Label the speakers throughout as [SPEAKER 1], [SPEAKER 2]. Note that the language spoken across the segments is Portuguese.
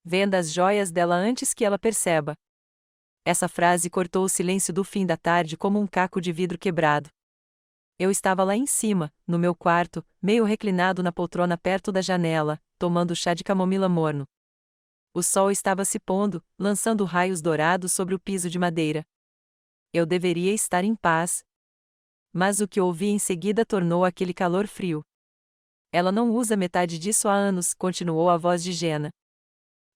[SPEAKER 1] Venda as joias dela antes que ela perceba. Essa frase cortou o silêncio do fim da tarde como um caco de vidro quebrado. Eu estava lá em cima, no meu quarto, meio reclinado na poltrona perto da janela, tomando chá de camomila morno. O sol estava se pondo, lançando raios dourados sobre o piso de madeira. Eu deveria estar em paz. Mas o que ouvi em seguida tornou aquele calor frio. Ela não usa metade disso há anos, continuou a voz de Jenna.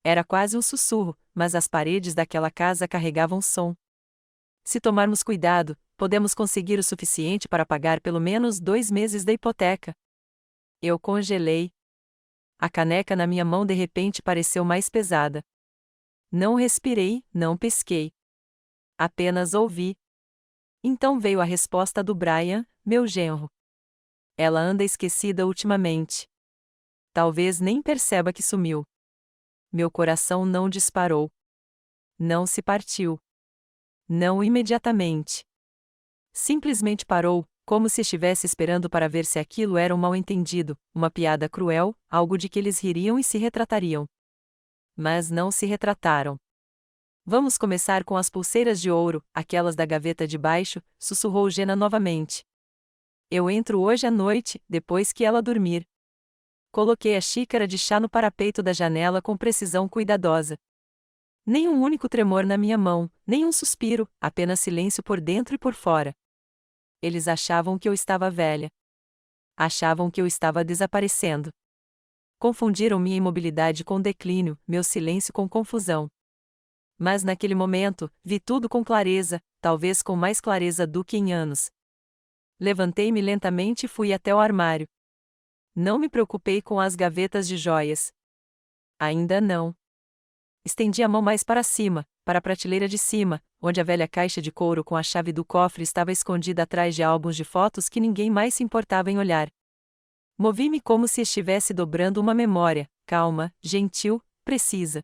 [SPEAKER 1] Era quase um sussurro, mas as paredes daquela casa carregavam som. Se tomarmos cuidado, podemos conseguir o suficiente para pagar pelo menos 2 meses da hipoteca. Eu congelei. A caneca na minha mão de repente pareceu mais pesada. Não respirei, não pisquei. Apenas ouvi. Então veio a resposta do Brian, meu genro. Ela anda esquecida ultimamente. Talvez nem perceba que sumiu. Meu coração não disparou. Não se partiu. Não imediatamente. Simplesmente parou, como se estivesse esperando para ver se aquilo era um mal-entendido, uma piada cruel, algo de que eles ririam e se retratariam. Mas não se retrataram. Vamos começar com as pulseiras de ouro, aquelas da gaveta de baixo, sussurrou Jenna novamente. Eu entro hoje à noite, depois que ela dormir. Coloquei a xícara de chá no parapeito da janela com precisão cuidadosa. Nem um único tremor na minha mão, nem um suspiro, apenas silêncio por dentro e por fora. Eles achavam que eu estava velha. Achavam que eu estava desaparecendo. Confundiram minha imobilidade com declínio, meu silêncio com confusão. Mas naquele momento, vi tudo com clareza, talvez com mais clareza do que em anos. Levantei-me lentamente e fui até o armário. Não me preocupei com as gavetas de joias. Ainda não. Estendi a mão mais para cima, para a prateleira de cima, onde a velha caixa de couro com a chave do cofre estava escondida atrás de álbuns de fotos que ninguém mais se importava em olhar. Movi-me como se estivesse dobrando uma memória, calma, gentil, precisa.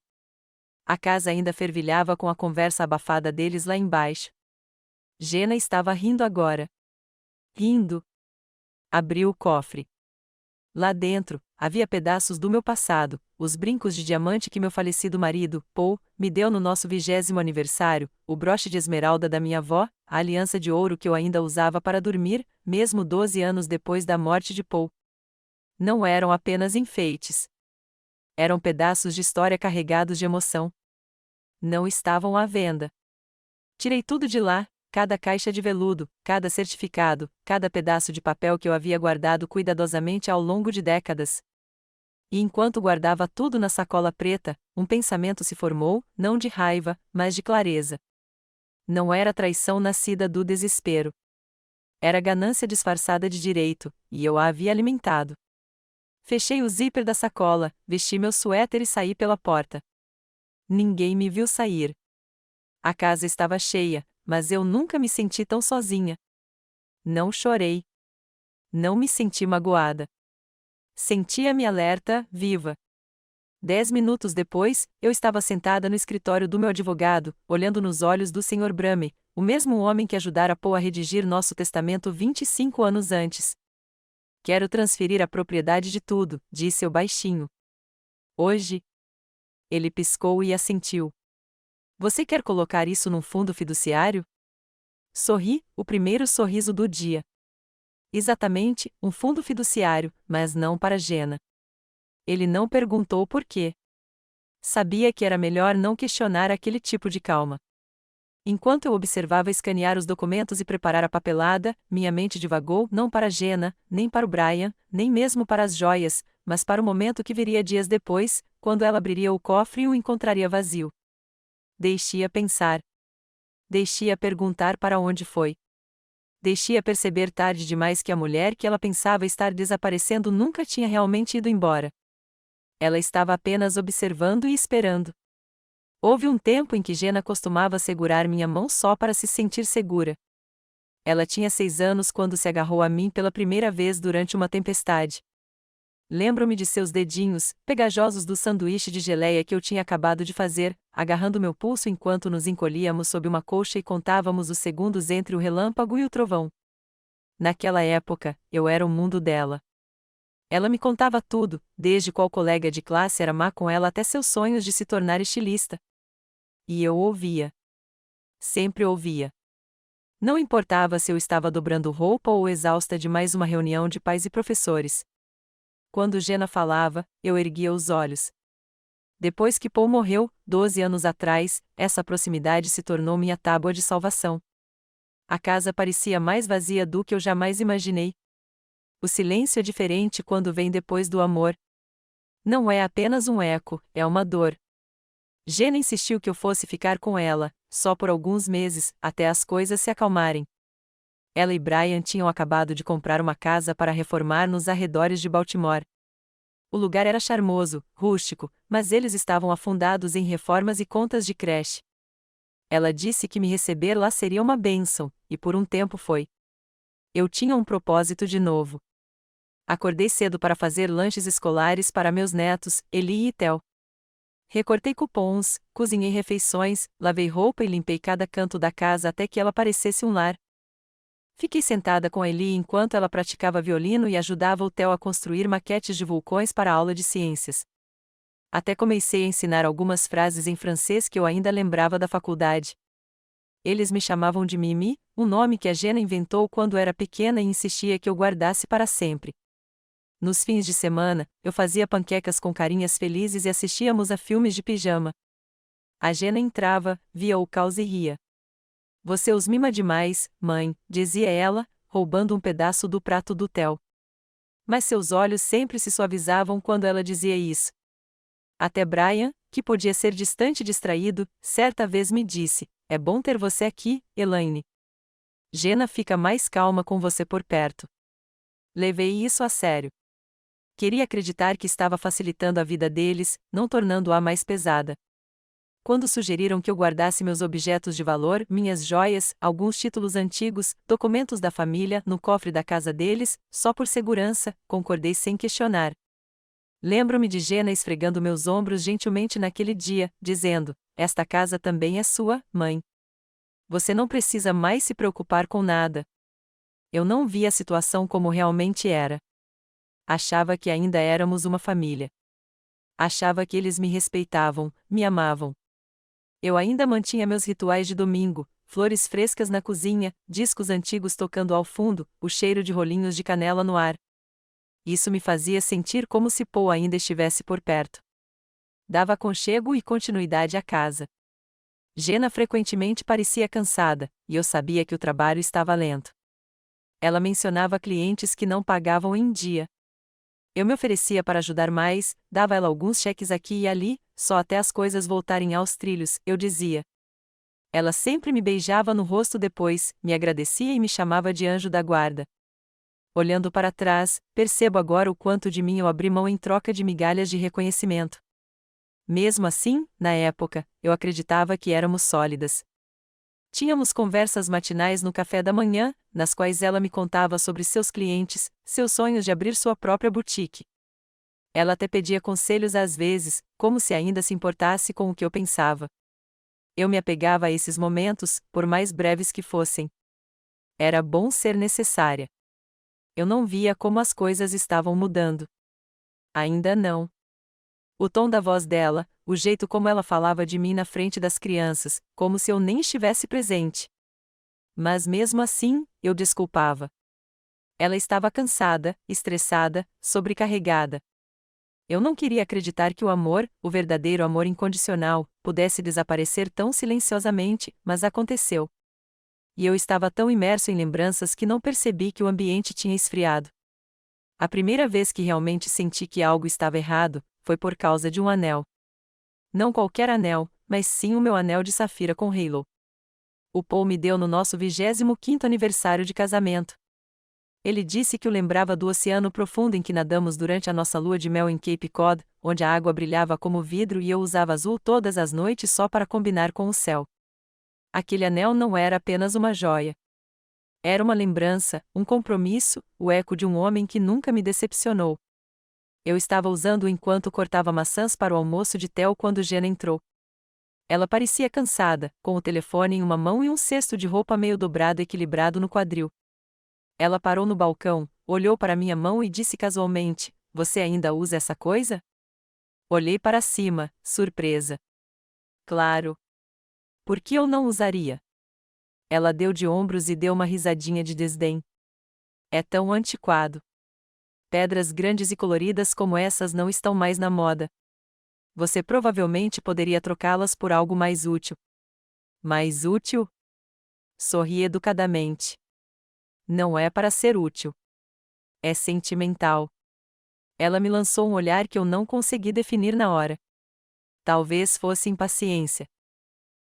[SPEAKER 1] A casa ainda fervilhava com a conversa abafada deles lá embaixo. Jenna estava rindo agora. Rindo. Abriu o cofre. Lá dentro, havia pedaços do meu passado, os brincos de diamante que meu falecido marido, Paul, me deu no nosso 20º aniversário, o broche de esmeralda da minha avó, a aliança de ouro que eu ainda usava para dormir, mesmo 12 anos depois da morte de Paul. Não eram apenas enfeites. Eram pedaços de história carregados de emoção. Não estavam à venda. Tirei tudo de lá, cada caixa de veludo, cada certificado, cada pedaço de papel que eu havia guardado cuidadosamente ao longo de décadas. E enquanto guardava tudo na sacola preta, um pensamento se formou, não de raiva, mas de clareza. Não era traição nascida do desespero. Era ganância disfarçada de direito, e eu a havia alimentado. Fechei o zíper da sacola, vesti meu suéter e saí pela porta. Ninguém me viu sair. A casa estava cheia, mas eu nunca me senti tão sozinha. Não chorei. Não me senti magoada. Sentia-me alerta, viva. 10 minutos depois, eu estava sentada no escritório do meu advogado, olhando nos olhos do Sr. Brame, o mesmo homem que ajudara Paul a redigir nosso testamento 25 anos antes. Quero transferir a propriedade de tudo, disse eu baixinho. Hoje? Ele piscou e assentiu. Você quer colocar isso num fundo fiduciário? Sorri, o primeiro sorriso do dia. Exatamente, um fundo fiduciário, mas não para Jenna. Ele não perguntou por quê. Sabia que era melhor não questionar aquele tipo de calma. Enquanto eu observava escanear os documentos e preparar a papelada, minha mente divagou não para Jenna, nem para o Brian, nem mesmo para as joias, mas para o momento que viria dias depois, quando ela abriria o cofre e o encontraria vazio. Deixei-a pensar. Deixei-a perguntar para onde foi. Deixei-a perceber tarde demais que a mulher que ela pensava estar desaparecendo nunca tinha realmente ido embora. Ela estava apenas observando e esperando. Houve um tempo em que Jenna costumava segurar minha mão só para se sentir segura. Ela tinha 6 anos quando se agarrou a mim pela primeira vez durante uma tempestade. Lembro-me de seus dedinhos, pegajosos do sanduíche de geleia que eu tinha acabado de fazer, agarrando meu pulso enquanto nos encolhíamos sob uma colcha e contávamos os segundos entre o relâmpago e o trovão. Naquela época, eu era o mundo dela. Ela me contava tudo, desde qual colega de classe era má com ela até seus sonhos de se tornar estilista. E eu ouvia. Sempre ouvia. Não importava se eu estava dobrando roupa ou exausta de mais uma reunião de pais e professores. Quando Jenna falava, eu erguia os olhos. Depois que Paul morreu, 12 anos atrás, essa proximidade se tornou minha tábua de salvação. A casa parecia mais vazia do que eu jamais imaginei. O silêncio é diferente quando vem depois do amor. Não é apenas um eco, é uma dor. Jenna insistiu que eu fosse ficar com ela, só por alguns meses, até as coisas se acalmarem. Ela e Brian tinham acabado de comprar uma casa para reformar nos arredores de Baltimore. O lugar era charmoso, rústico, mas eles estavam afundados em reformas e contas de creche. Ela disse que me receber lá seria uma bênção, e por um tempo foi. Eu tinha um propósito de novo. Acordei cedo para fazer lanches escolares para meus netos, Eli e Theo. Recortei cupons, cozinhei refeições, lavei roupa e limpei cada canto da casa até que ela parecesse um lar. Fiquei sentada com Eli enquanto ela praticava violino e ajudava o Theo a construir maquetes de vulcões para a aula de ciências. Até comecei a ensinar algumas frases em francês que eu ainda lembrava da faculdade. Eles me chamavam de Mimi, um nome que a Jenna inventou quando era pequena e insistia que eu guardasse para sempre. Nos fins de semana, eu fazia panquecas com carinhas felizes e assistíamos a filmes de pijama. A Jenna entrava, via o caos e ria. Você os mima demais, mãe, dizia ela, roubando um pedaço do prato do Theo. Mas seus olhos sempre se suavizavam quando ela dizia isso. Até Brian, que podia ser distante e distraído, certa vez me disse: é bom ter você aqui, Elaine. Jenna fica mais calma com você por perto. Levei isso a sério. Queria acreditar que estava facilitando a vida deles, não tornando-a mais pesada. Quando sugeriram que eu guardasse meus objetos de valor, minhas joias, alguns títulos antigos, documentos da família, no cofre da casa deles, só por segurança, concordei sem questionar. Lembro-me de Jenna esfregando meus ombros gentilmente naquele dia, dizendo: esta casa também é sua, mãe. Você não precisa mais se preocupar com nada. Eu não via a situação como realmente era. Achava que ainda éramos uma família. Achava que eles me respeitavam, me amavam. Eu ainda mantinha meus rituais de domingo, flores frescas na cozinha, discos antigos tocando ao fundo, o cheiro de rolinhos de canela no ar. Isso me fazia sentir como se Paul ainda estivesse por perto. Dava aconchego e continuidade à casa. Jenna frequentemente parecia cansada, e eu sabia que o trabalho estava lento. Ela mencionava clientes que não pagavam em dia. Eu me oferecia para ajudar mais, dava ela alguns cheques aqui e ali, só até as coisas voltarem aos trilhos, eu dizia. Ela sempre me beijava no rosto depois, me agradecia e me chamava de anjo da guarda. Olhando para trás, percebo agora o quanto de mim eu abri mão em troca de migalhas de reconhecimento. Mesmo assim, na época, eu acreditava que éramos sólidas. Tínhamos conversas matinais no café da manhã, nas quais ela me contava sobre seus clientes, seus sonhos de abrir sua própria boutique. Ela até pedia conselhos às vezes, como se ainda se importasse com o que eu pensava. Eu me apegava a esses momentos, por mais breves que fossem. Era bom ser necessária. Eu não via como as coisas estavam mudando. Ainda não. O tom da voz dela, o jeito como ela falava de mim na frente das crianças, como se eu nem estivesse presente. Mas mesmo assim, eu desculpava. Ela estava cansada, estressada, sobrecarregada. Eu não queria acreditar que o amor, o verdadeiro amor incondicional, pudesse desaparecer tão silenciosamente, mas aconteceu. E eu estava tão imerso em lembranças que não percebi que o ambiente tinha esfriado. A primeira vez que realmente senti que algo estava errado, foi por causa de um anel. Não qualquer anel, mas sim o meu anel de safira com halo. O Paul me deu no nosso 25º aniversário de casamento. Ele disse que o lembrava do oceano profundo em que nadamos durante a nossa lua de mel em Cape Cod, onde a água brilhava como vidro e eu usava azul todas as noites só para combinar com o céu. Aquele anel não era apenas uma joia. Era uma lembrança, um compromisso, o eco de um homem que nunca me decepcionou. Eu estava usando-o enquanto cortava maçãs para o almoço de Theo quando Jenna entrou. Ela parecia cansada, com o telefone em uma mão e um cesto de roupa meio dobrado equilibrado no quadril. Ela parou no balcão, olhou para minha mão e disse casualmente: "Você ainda usa essa coisa?" Olhei para cima, surpresa. Claro. Por que eu não usaria? Ela deu de ombros e deu uma risadinha de desdém. É tão antiquado. Pedras grandes e coloridas como essas não estão mais na moda. Você provavelmente poderia trocá-las por algo mais útil. Mais útil? Sorri educadamente. Não é para ser útil. É sentimental. Ela me lançou um olhar que eu não consegui definir na hora. Talvez fosse impaciência.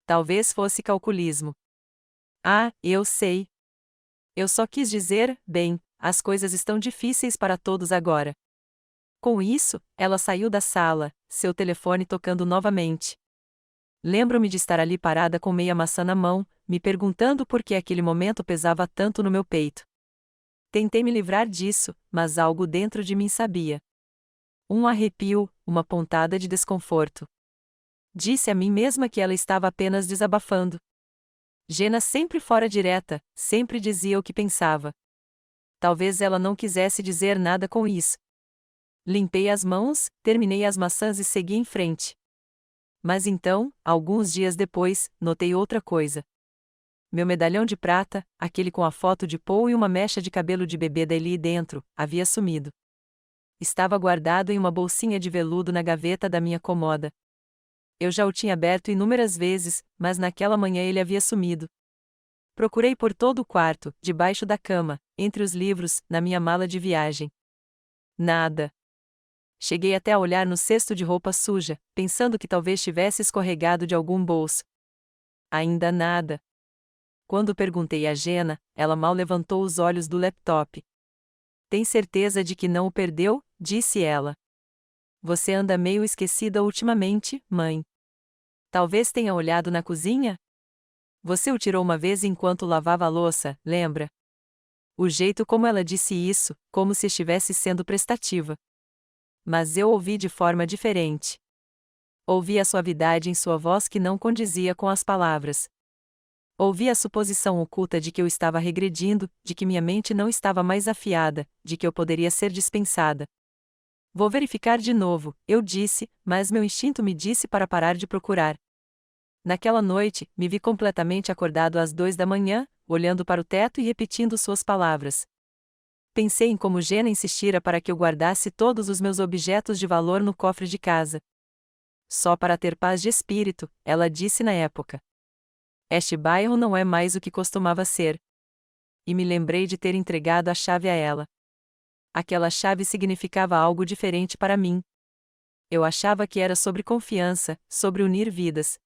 [SPEAKER 1] Talvez fosse calculismo. Ah, eu sei. Eu só quis dizer, bem, as coisas estão difíceis para todos agora. Com isso, ela saiu da sala, seu telefone tocando novamente. Lembro-me de estar ali parada com meia maçã na mão, me perguntando por que aquele momento pesava tanto no meu peito. Tentei me livrar disso, mas algo dentro de mim sabia. Um arrepio, uma pontada de desconforto. Disse a mim mesma que ela estava apenas desabafando. Jenna sempre fora direta, sempre dizia o que pensava. Talvez ela não quisesse dizer nada com isso. Limpei as mãos, terminei as maçãs e segui em frente. Mas então, alguns dias depois, notei outra coisa. Meu medalhão de prata, aquele com a foto de Paul e uma mecha de cabelo de bebê da Ellie dentro, havia sumido. Estava guardado em uma bolsinha de veludo na gaveta da minha cômoda. Eu já o tinha aberto inúmeras vezes, mas naquela manhã ele havia sumido. Procurei por todo o quarto, debaixo da cama, entre os livros, na minha mala de viagem. Nada. Cheguei até a olhar no cesto de roupa suja, pensando que talvez tivesse escorregado de algum bolso. Ainda nada. Quando perguntei a Jenna, ela mal levantou os olhos do laptop. Tem certeza de que não o perdeu? Disse ela. Você anda meio esquecida ultimamente, mãe. Talvez tenha olhado na cozinha? Você o tirou uma vez enquanto lavava a louça, lembra? O jeito como ela disse isso, como se estivesse sendo prestativa. Mas eu ouvi de forma diferente. Ouvi a suavidade em sua voz que não condizia com as palavras. Ouvi a suposição oculta de que eu estava regredindo, de que minha mente não estava mais afiada, de que eu poderia ser dispensada. Vou verificar de novo, eu disse, mas meu instinto me disse para parar de procurar. Naquela noite, me vi completamente acordado às 2 da manhã, olhando para o teto e repetindo suas palavras. Pensei em como Jenna insistira para que eu guardasse todos os meus objetos de valor no cofre de casa. Só para ter paz de espírito, ela disse na época. Este bairro não é mais o que costumava ser. E me lembrei de ter entregado a chave a ela. Aquela chave significava algo diferente para mim. Eu achava que era sobre confiança, sobre unir vidas.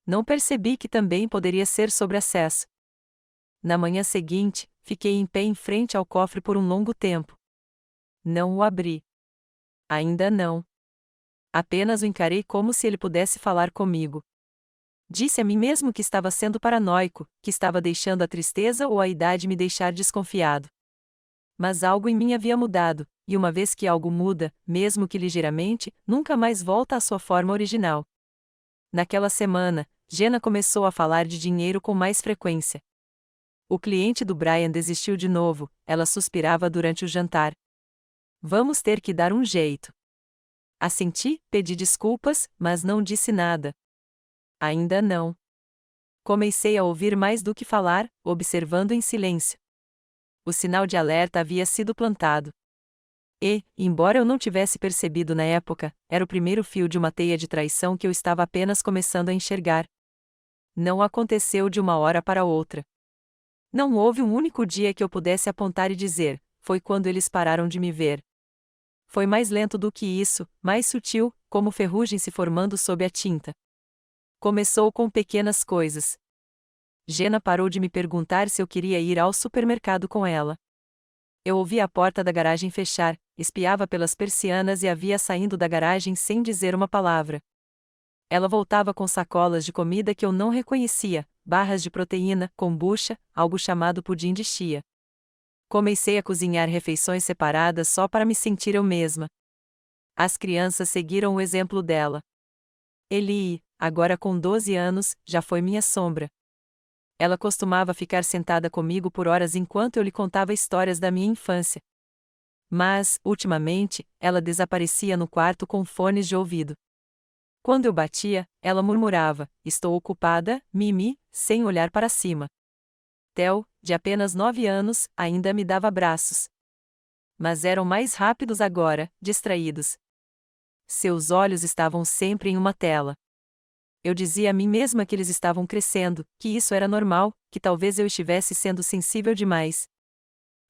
[SPEAKER 1] Não percebi que também poderia ser sobre acesso. Na manhã seguinte, fiquei em pé em frente ao cofre por um longo tempo. Não o abri. Ainda não. Apenas o encarei como se ele pudesse falar comigo. Disse a mim mesmo que estava sendo paranoico, que estava deixando a tristeza ou a idade me deixar desconfiado. Mas algo em mim havia mudado, e uma vez que algo muda, mesmo que ligeiramente, nunca mais volta à sua forma original. Naquela semana, Jenna começou a falar de dinheiro com mais frequência. O cliente do Brian desistiu de novo, ela suspirava durante o jantar. Vamos ter que dar um jeito. Assenti, pedi desculpas, mas não disse nada. Ainda não. Comecei a ouvir mais do que falar, observando em silêncio. O sinal de alerta havia sido plantado. E, embora eu não tivesse percebido na época, era o primeiro fio de uma teia de traição que eu estava apenas começando a enxergar. Não aconteceu de uma hora para outra. Não houve um único dia que eu pudesse apontar e dizer, foi quando eles pararam de me ver. Foi mais lento do que isso, mais sutil, como ferrugem se formando sob a tinta. Começou com pequenas coisas. Jenna parou de me perguntar se eu queria ir ao supermercado com ela. Eu ouvi a porta da garagem fechar, espiava pelas persianas e a via saindo da garagem sem dizer uma palavra. Ela voltava com sacolas de comida que eu não reconhecia, barras de proteína, kombucha, algo chamado pudim de chia. Comecei a cozinhar refeições separadas só para me sentir eu mesma. As crianças seguiram o exemplo dela. Ellie, agora com 12 anos, já foi minha sombra. Ela costumava ficar sentada comigo por horas enquanto eu lhe contava histórias da minha infância. Mas, ultimamente, ela desaparecia no quarto com fones de ouvido. Quando eu batia, ela murmurava: "Estou ocupada, Mimi", sem olhar para cima. Theo, de apenas 9 anos, ainda me dava abraços. Mas eram mais rápidos agora, distraídos. Seus olhos estavam sempre em uma tela. Eu dizia a mim mesma que eles estavam crescendo, que isso era normal, que talvez eu estivesse sendo sensível demais.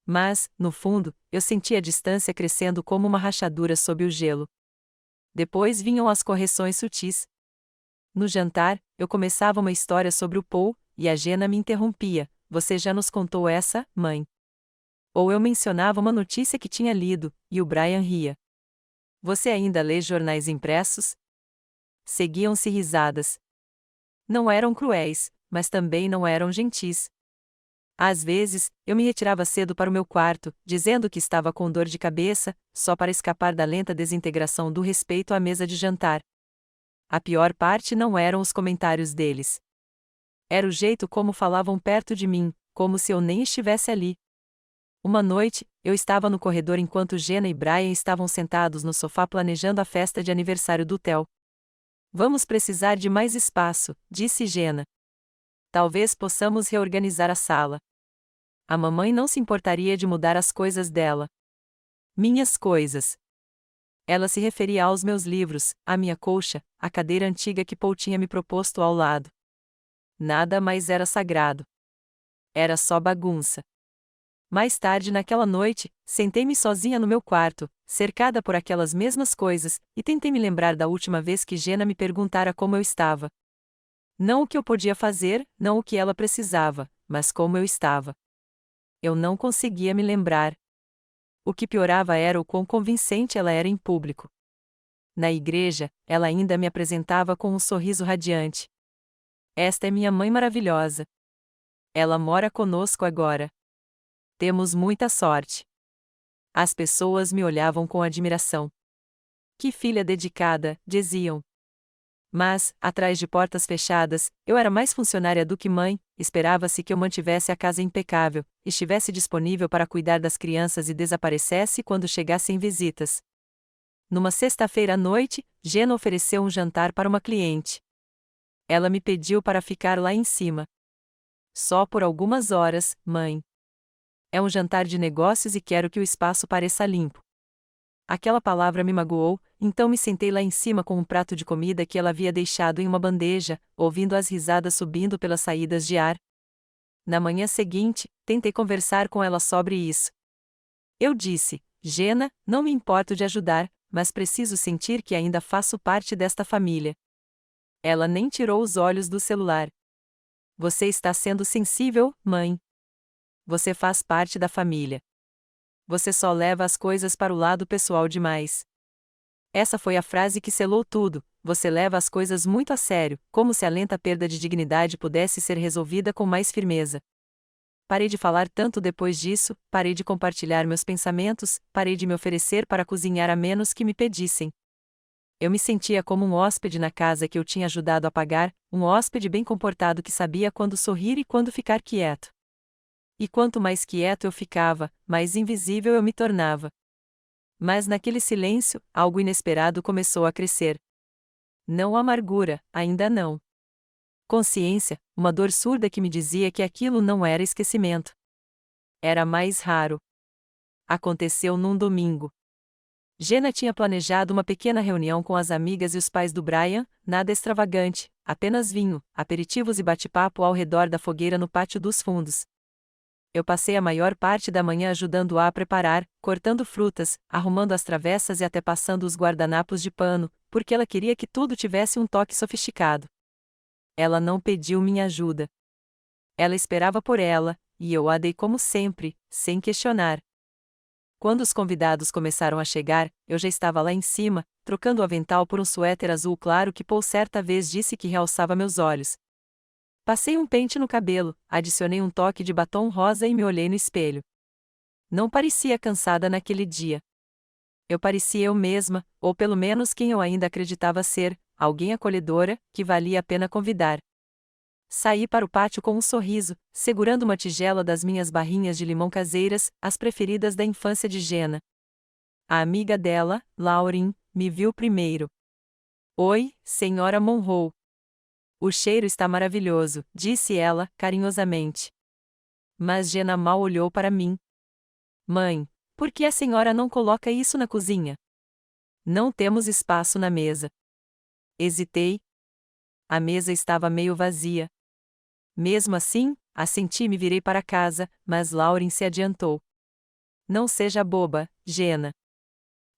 [SPEAKER 1] Mas, no fundo, eu sentia a distância crescendo como uma rachadura sob o gelo. Depois vinham as correções sutis. No jantar, eu começava uma história sobre o Paul, e a Jenna me interrompia: "Você já nos contou essa, mãe?" Ou eu mencionava uma notícia que tinha lido, e o Brian ria: "Você ainda lê jornais impressos?" Seguiam-se risadas. Não eram cruéis, mas também não eram gentis. Às vezes, eu me retirava cedo para o meu quarto, dizendo que estava com dor de cabeça, só para escapar da lenta desintegração do respeito à mesa de jantar. A pior parte não eram os comentários deles. Era o jeito como falavam perto de mim, como se eu nem estivesse ali. Uma noite, eu estava no corredor enquanto Jenna e Brian estavam sentados no sofá planejando a festa de aniversário do Theo. "Vamos precisar de mais espaço", disse Jenna. "Talvez possamos reorganizar a sala. A mamãe não se importaria de mudar as coisas dela." Minhas coisas. Ela se referia aos meus livros, à minha colcha, à cadeira antiga que Paul tinha me proposto ao lado. Nada mais era sagrado. Era só bagunça. Mais tarde naquela noite, sentei-me sozinha no meu quarto, cercada por aquelas mesmas coisas, e tentei me lembrar da última vez que Jenna me perguntara como eu estava. Não o que eu podia fazer, não o que ela precisava, mas como eu estava. Eu não conseguia me lembrar. O que piorava era o quão convincente ela era em público. Na igreja, ela ainda me apresentava com um sorriso radiante. "Esta é minha mãe maravilhosa. Ela mora conosco agora. Temos muita sorte." As pessoas me olhavam com admiração. "Que filha dedicada", diziam. Mas, atrás de portas fechadas, eu era mais funcionária do que mãe. Esperava-se que eu mantivesse a casa impecável, estivesse disponível para cuidar das crianças e desaparecesse quando chegassem visitas. Numa sexta-feira à noite, Jenna ofereceu um jantar para uma cliente. Ela me pediu para ficar lá em cima. "Só por algumas horas, mãe. É um jantar de negócios e quero que o espaço pareça limpo." Aquela palavra me magoou, então me sentei lá em cima com um prato de comida que ela havia deixado em uma bandeja, ouvindo as risadas subindo pelas saídas de ar. Na manhã seguinte, tentei conversar com ela sobre isso. Eu disse: "Jenna, não me importo de ajudar, mas preciso sentir que ainda faço parte desta família." Ela nem tirou os olhos do celular. "Você está sendo sensível, mãe. Você faz parte da família. Você só leva as coisas para o lado pessoal demais." Essa foi a frase que selou tudo: "Você leva as coisas muito a sério", como se a lenta perda de dignidade pudesse ser resolvida com mais firmeza. Parei de falar tanto depois disso, parei de compartilhar meus pensamentos, parei de me oferecer para cozinhar a menos que me pedissem. Eu me sentia como um hóspede na casa que eu tinha ajudado a pagar, um hóspede bem comportado que sabia quando sorrir e quando ficar quieto. E quanto mais quieto eu ficava, mais invisível eu me tornava. Mas naquele silêncio, algo inesperado começou a crescer. Não amargura, ainda não. Consciência, uma dor surda que me dizia que aquilo não era esquecimento. Era mais raro. Aconteceu num domingo. Jenna tinha planejado uma pequena reunião com as amigas e os pais do Brian, nada extravagante, apenas vinho, aperitivos e bate-papo ao redor da fogueira no pátio dos fundos. Eu passei a maior parte da manhã ajudando-a a preparar, cortando frutas, arrumando as travessas e até passando os guardanapos de pano, porque ela queria que tudo tivesse um toque sofisticado. Ela não pediu minha ajuda. Ela esperava por ela, e eu a dei como sempre, sem questionar. Quando os convidados começaram a chegar, eu já estava lá em cima, trocando o avental por um suéter azul claro que Paul certa vez disse que realçava meus olhos. Passei um pente no cabelo, adicionei um toque de batom rosa e me olhei no espelho. Não parecia cansada naquele dia. Eu parecia eu mesma, ou pelo menos quem eu ainda acreditava ser, alguém acolhedora, que valia a pena convidar. Saí para o pátio com um sorriso, segurando uma tigela das minhas barrinhas de limão caseiras, as preferidas da infância de Jenna. A amiga dela, Lauren, me viu primeiro. Oi, senhora Monroe. O cheiro está maravilhoso, disse ela, carinhosamente. Mas Jenna mal olhou para mim. Mãe, por que a senhora não coloca isso na cozinha? Não temos espaço na mesa. Hesitei. A mesa estava meio vazia. Mesmo assim, assenti e me virei para casa, mas Lauren se adiantou. Não seja boba, Jenna.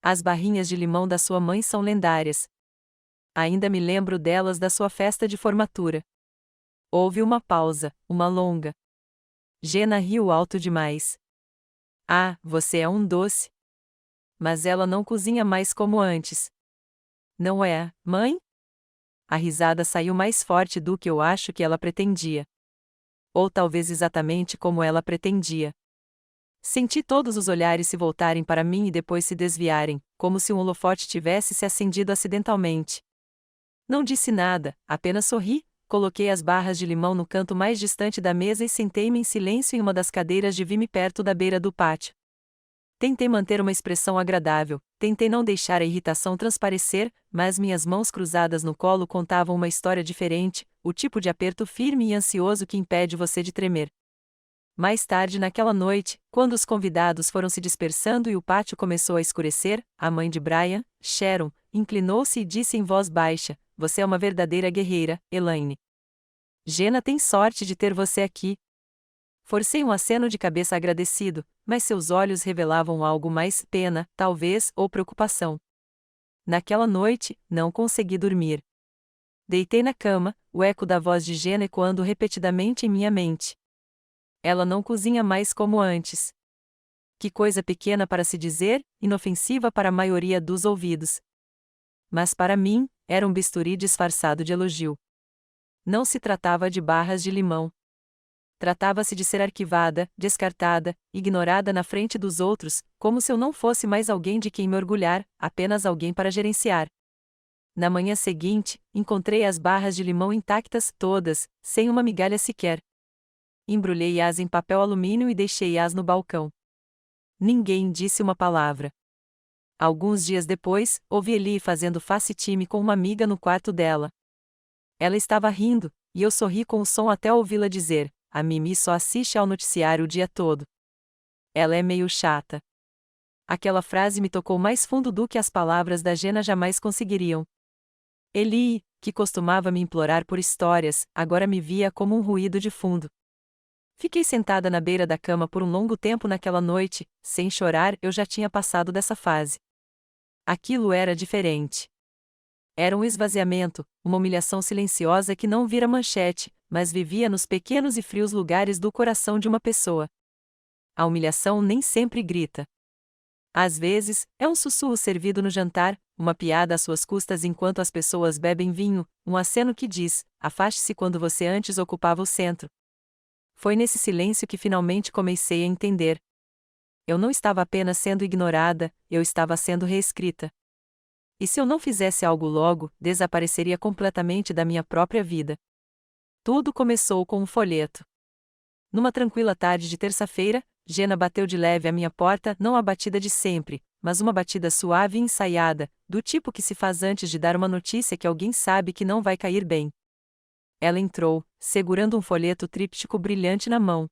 [SPEAKER 1] As barrinhas de limão da sua mãe são lendárias. Ainda me lembro delas da sua festa de formatura. Houve uma pausa, uma longa. Jenna riu alto demais. Ah, você é um doce. Mas ela não cozinha mais como antes. Não é, mãe? A risada saiu mais forte do que eu acho que ela pretendia. Ou talvez exatamente como ela pretendia. Senti todos os olhares se voltarem para mim e depois se desviarem, como se um holofote tivesse se acendido acidentalmente. Não disse nada, apenas sorri, coloquei as barras de limão no canto mais distante da mesa e sentei-me em silêncio em uma das cadeiras de vime perto da beira do pátio. Tentei manter uma expressão agradável, tentei não deixar a irritação transparecer, mas minhas mãos cruzadas no colo contavam uma história diferente, o tipo de aperto firme e ansioso que impede você de tremer. Mais tarde naquela noite, quando os convidados foram se dispersando e o pátio começou a escurecer, a mãe de Brian, Sharon, inclinou-se e disse em voz baixa: Você é uma verdadeira guerreira, Elaine. Jenna tem sorte de ter você aqui. Forcei um aceno de cabeça agradecido, mas seus olhos revelavam algo mais pena, talvez, ou preocupação. Naquela noite, não consegui dormir. Deitei na cama, o eco da voz de Jenna ecoando repetidamente em minha mente. Ela não cozinha mais como antes. Que coisa pequena para se dizer, inofensiva para a maioria dos ouvidos. Mas para mim, era um bisturi disfarçado de elogio. Não se tratava de barras de limão. Tratava-se de ser arquivada, descartada, ignorada na frente dos outros, como se eu não fosse mais alguém de quem me orgulhar, apenas alguém para gerenciar. Na manhã seguinte, encontrei as barras de limão intactas todas, sem uma migalha sequer. Embrulhei-as em papel alumínio e deixei-as no balcão. Ninguém disse uma palavra. Alguns dias depois, ouvi Eli fazendo face-time com uma amiga no quarto dela. Ela estava rindo, e eu sorri com o som até ouvi-la dizer: A Mimi só assiste ao noticiário o dia todo. Ela é meio chata. Aquela frase me tocou mais fundo do que as palavras da Jenna jamais conseguiriam. Eli, que costumava me implorar por histórias, agora me via como um ruído de fundo. Fiquei sentada na beira da cama por um longo tempo naquela noite, sem chorar, eu já tinha passado dessa fase. Aquilo era diferente. Era um esvaziamento, uma humilhação silenciosa que não vira manchete, mas vivia nos pequenos e frios lugares do coração de uma pessoa. A humilhação nem sempre grita. Às vezes, é um sussurro servido no jantar, uma piada às suas custas enquanto as pessoas bebem vinho, um aceno que diz: afaste-se quando você antes ocupava o centro. Foi nesse silêncio que finalmente comecei a entender. Eu não estava apenas sendo ignorada, eu estava sendo reescrita. E se eu não fizesse algo logo, desapareceria completamente da minha própria vida. Tudo começou com um folheto. Numa tranquila tarde de terça-feira, Jenna bateu de leve à minha porta, não a batida de sempre, mas uma batida suave e ensaiada, do tipo que se faz antes de dar uma notícia que alguém sabe que não vai cair bem. Ela entrou, segurando um folheto tríptico brilhante na mão.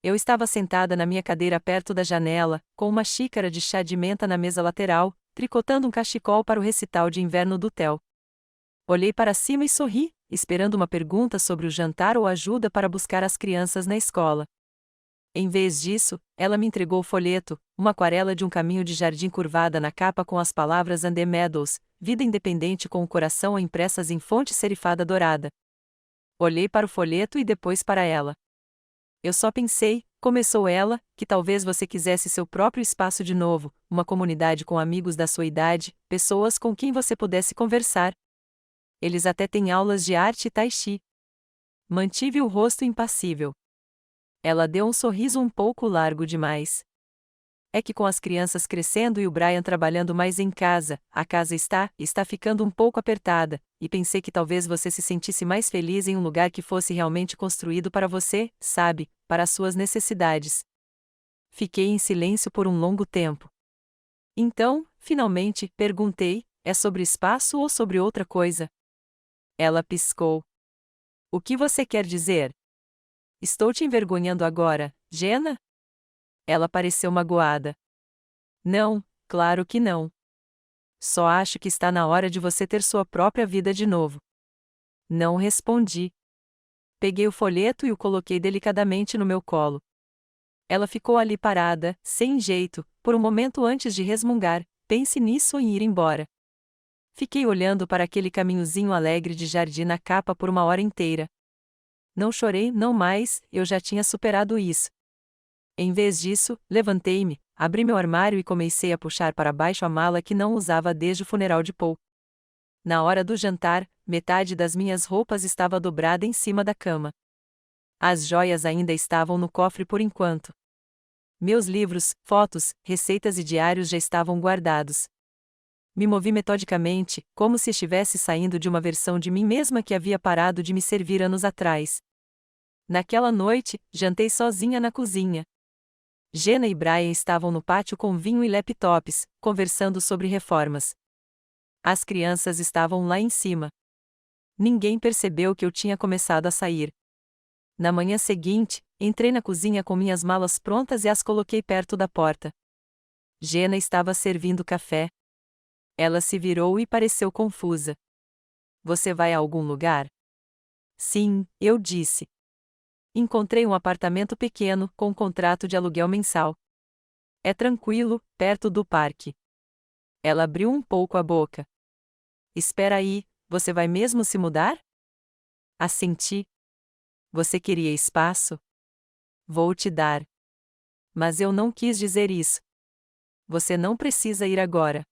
[SPEAKER 1] Eu estava sentada na minha cadeira perto da janela, com uma xícara de chá de menta na mesa lateral, tricotando um cachecol para o recital de inverno do Theo. Olhei para cima e sorri, esperando uma pergunta sobre o jantar ou ajuda para buscar as crianças na escola. Em vez disso, ela me entregou o folheto, uma aquarela de um caminho de jardim curvada na capa com as palavras And the Meadows, vida independente com o coração impressas em fonte serifada dourada. Olhei para o folheto e depois para ela. Eu só pensei, começou ela, que talvez você quisesse seu próprio espaço de novo, uma comunidade com amigos da sua idade, pessoas com quem você pudesse conversar. Eles até têm aulas de arte e tai chi. Mantive o rosto impassível. Ela deu um sorriso um pouco largo demais. É que com as crianças crescendo e o Brian trabalhando mais em casa, a casa está ficando um pouco apertada, e pensei que talvez você se sentisse mais feliz em um lugar que fosse realmente construído para você, sabe, para as suas necessidades. Fiquei em silêncio por um longo tempo. Então, finalmente, perguntei: é sobre espaço ou sobre outra coisa? Ela piscou. O que você quer dizer? Estou te envergonhando agora, Jenna? Ela pareceu magoada. Não, claro que não. Só acho que está na hora de você ter sua própria vida de novo. Não respondi. Peguei o folheto e o coloquei delicadamente no meu colo. Ela ficou ali parada, sem jeito, por um momento antes de resmungar: pense nisso e ir embora. Fiquei olhando para aquele caminhozinho alegre de jardim na capa por uma hora inteira. Não chorei, não mais, eu já tinha superado isso. Em vez disso, levantei-me, abri meu armário e comecei a puxar para baixo a mala que não usava desde o funeral de Paul. Na hora do jantar, metade das minhas roupas estava dobrada em cima da cama. As joias ainda estavam no cofre por enquanto. Meus livros, fotos, receitas e diários já estavam guardados. Me movi metodicamente, como se estivesse saindo de uma versão de mim mesma que havia parado de me servir anos atrás. Naquela noite, jantei sozinha na cozinha. Jenna e Brian estavam no pátio com vinho e laptops, conversando sobre reformas. As crianças estavam lá em cima. Ninguém percebeu que eu tinha começado a sair. Na manhã seguinte, entrei na cozinha com minhas malas prontas e as coloquei perto da porta. Jenna estava servindo café. Ela se virou e pareceu confusa. Você vai a algum lugar? Sim, eu disse. Encontrei um apartamento pequeno, com um contrato de aluguel mensal. É tranquilo, perto do parque. Ela abriu um pouco a boca. Espera aí, você vai mesmo se mudar? Assenti. Você queria espaço? Vou te dar. Mas eu não quis dizer isso. Você não precisa ir agora.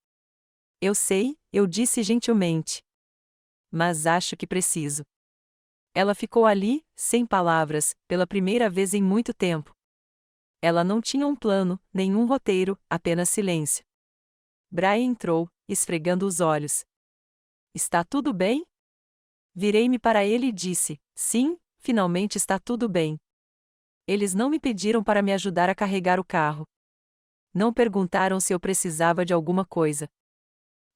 [SPEAKER 1] Eu sei, eu disse gentilmente. Mas acho que preciso. Ela ficou ali, sem palavras, pela primeira vez em muito tempo. Ela não tinha um plano, nenhum roteiro, apenas silêncio. Brian entrou, esfregando os olhos. Está tudo bem? Virei-me para ele e disse: sim, finalmente está tudo bem. Eles não me pediram para me ajudar a carregar o carro. Não perguntaram se eu precisava de alguma coisa.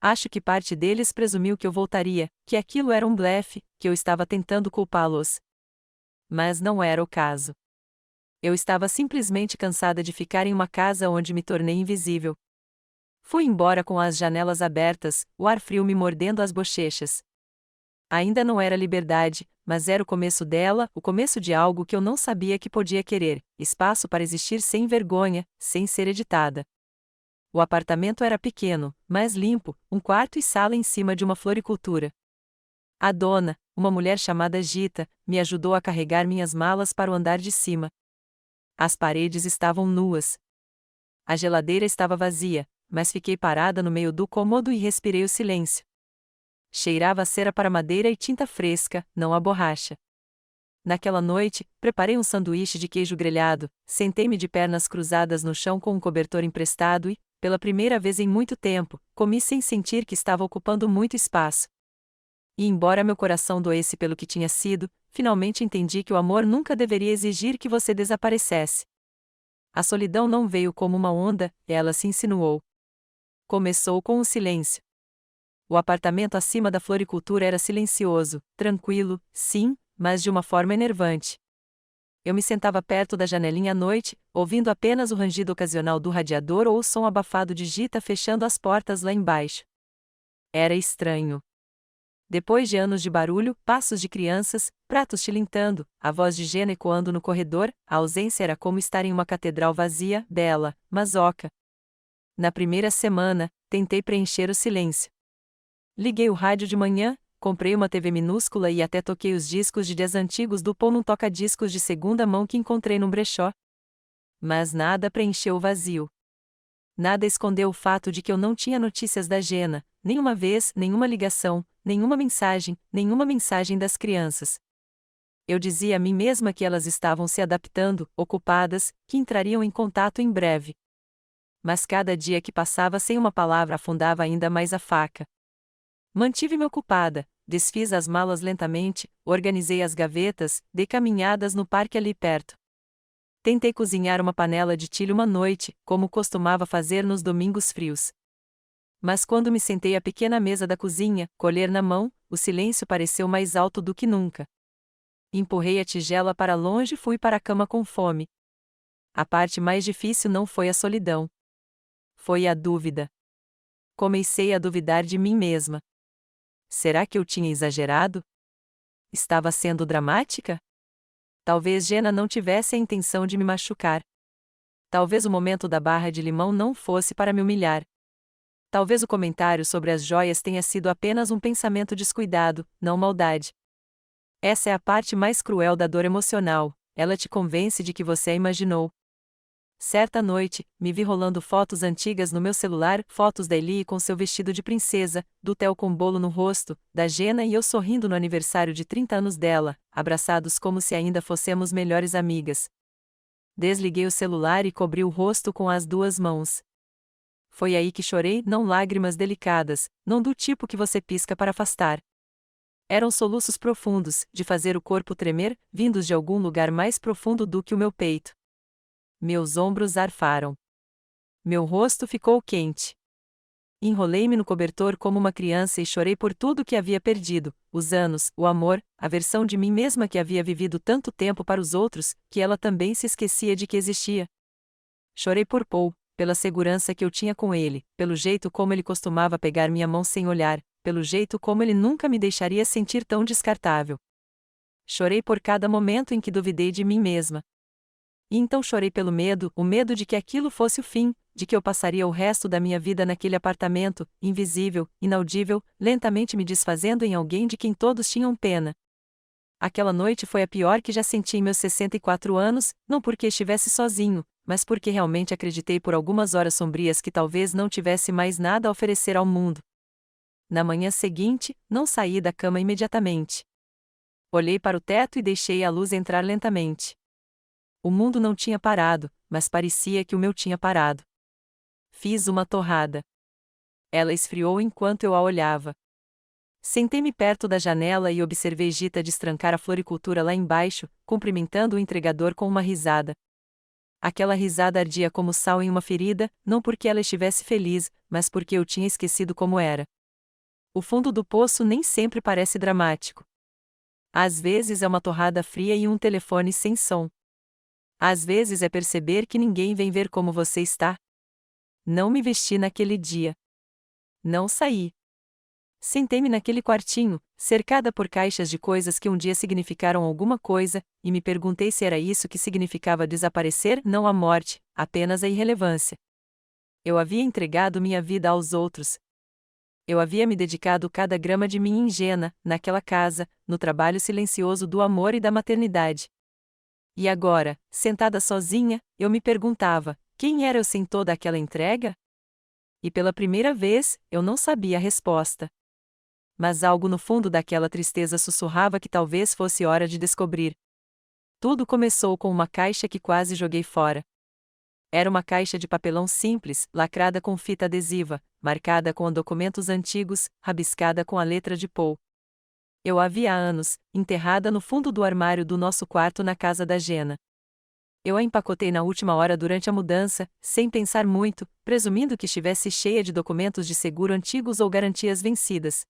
[SPEAKER 1] Acho que parte deles presumiu que eu voltaria, que aquilo era um blefe, que eu estava tentando culpá-los. Mas não era o caso. Eu estava simplesmente cansada de ficar em uma casa onde me tornei invisível. Fui embora com as janelas abertas, o ar frio me mordendo as bochechas. Ainda não era liberdade, mas era o começo dela, o começo de algo que eu não sabia que podia querer: espaço para existir sem vergonha, sem ser editada. O apartamento era pequeno, mas limpo, um quarto e sala em cima de uma floricultura. A dona, uma mulher chamada Gita, me ajudou a carregar minhas malas para o andar de cima. As paredes estavam nuas. A geladeira estava vazia, mas fiquei parada no meio do cômodo e respirei o silêncio. Cheirava a cera para madeira e tinta fresca, não a borracha. Naquela noite, preparei um sanduíche de queijo grelhado, sentei-me de pernas cruzadas no chão com um cobertor emprestado e, pela primeira vez em muito tempo, comi sem sentir que estava ocupando muito espaço. E embora meu coração doesse pelo que tinha sido, finalmente entendi que o amor nunca deveria exigir que você desaparecesse. A solidão não veio como uma onda, ela se insinuou. Começou com o silêncio. O apartamento acima da floricultura era silencioso, tranquilo, sim, mas de uma forma enervante. Eu me sentava perto da janelinha à noite, ouvindo apenas o rangido ocasional do radiador ou o som abafado de Gita fechando as portas lá embaixo. Era estranho. Depois de anos de barulho, passos de crianças, pratos tilintando, a voz de Jenna ecoando no corredor, a ausência era como estar em uma catedral vazia, bela, mas oca. Na primeira semana, tentei preencher o silêncio. Liguei o rádio de manhã, comprei uma TV minúscula e até toquei os discos de jazz antigos do Paul num toca-discos de segunda mão que encontrei num brechó. Mas nada preencheu o vazio. Nada escondeu o fato de que eu não tinha notícias da Jenna, nenhuma vez, nenhuma ligação, nenhuma mensagem das crianças. Eu dizia a mim mesma que elas estavam se adaptando, ocupadas, que entrariam em contato em breve. Mas cada dia que passava sem uma palavra afundava ainda mais a faca. Mantive-me ocupada, desfiz as malas lentamente, organizei as gavetas, dei caminhadas no parque ali perto. Tentei cozinhar uma panela de tilho uma noite, como costumava fazer nos domingos frios. Mas quando me sentei à pequena mesa da cozinha, colher na mão, o silêncio pareceu mais alto do que nunca. Empurrei a tigela para longe e fui para a cama com fome. A parte mais difícil não foi a solidão. Foi a dúvida. Comecei a duvidar de mim mesma. Será que eu tinha exagerado? Estava sendo dramática? Talvez Jenna não tivesse a intenção de me machucar. Talvez o momento da barra de limão não fosse para me humilhar. Talvez o comentário sobre as joias tenha sido apenas um pensamento descuidado, não maldade. Essa é a parte mais cruel da dor emocional, ela te convence de que você a imaginou. Certa noite, me vi rolando fotos antigas no meu celular, fotos da Ellie com seu vestido de princesa, do Theo com bolo no rosto, da Jenna e eu sorrindo no aniversário de 30 anos dela, abraçados como se ainda fôssemos melhores amigas. Desliguei o celular e cobri o rosto com as duas mãos. Foi aí que chorei, não lágrimas delicadas, não do tipo que você pisca para afastar. Eram soluços profundos, de fazer o corpo tremer, vindos de algum lugar mais profundo do que o meu peito. Meus ombros arfaram. Meu rosto ficou quente. Enrolei-me no cobertor como uma criança e chorei por tudo que havia perdido, os anos, o amor, a versão de mim mesma que havia vivido tanto tempo para os outros, que ela também se esquecia de que existia. Chorei por Paul, pela segurança que eu tinha com ele, pelo jeito como ele costumava pegar minha mão sem olhar, pelo jeito como ele nunca me deixaria sentir tão descartável. Chorei por cada momento em que duvidei de mim mesma. E então chorei pelo medo, o medo de que aquilo fosse o fim, de que eu passaria o resto da minha vida naquele apartamento, invisível, inaudível, lentamente me desfazendo em alguém de quem todos tinham pena. Aquela noite foi a pior que já senti em meus 64 anos, não porque estivesse sozinho, mas porque realmente acreditei por algumas horas sombrias que talvez não tivesse mais nada a oferecer ao mundo. Na manhã seguinte, não saí da cama imediatamente. Olhei para o teto e deixei a luz entrar lentamente. O mundo não tinha parado, mas parecia que o meu tinha parado. Fiz uma torrada. Ela esfriou enquanto eu a olhava. Sentei-me perto da janela e observei Gita destrancar a floricultura lá embaixo, cumprimentando o entregador com uma risada. Aquela risada ardia como sal em uma ferida, não porque ela estivesse feliz, mas porque eu tinha esquecido como era. O fundo do poço nem sempre parece dramático. Às vezes é uma torrada fria e um telefone sem som. Às vezes é perceber que ninguém vem ver como você está. Não me vesti naquele dia. Não saí. Sentei-me naquele quartinho, cercada por caixas de coisas que um dia significaram alguma coisa, e me perguntei se era isso que significava desaparecer, não a morte, apenas a irrelevância. Eu havia entregado minha vida aos outros. Eu havia me dedicado cada grama de mim ingênua, naquela casa, no trabalho silencioso do amor e da maternidade. E agora, sentada sozinha, eu me perguntava, quem era eu sem toda aquela entrega? E pela primeira vez, eu não sabia a resposta. Mas algo no fundo daquela tristeza sussurrava que talvez fosse hora de descobrir. Tudo começou com uma caixa que quase joguei fora. Era uma caixa de papelão simples, lacrada com fita adesiva, marcada com documentos antigos, rabiscada com a letra de Paul. Eu a havia há anos, enterrada no fundo do armário do nosso quarto na casa da Jenna. Eu a empacotei na última hora durante a mudança, sem pensar muito, presumindo que estivesse cheia de documentos de seguro antigos ou garantias vencidas.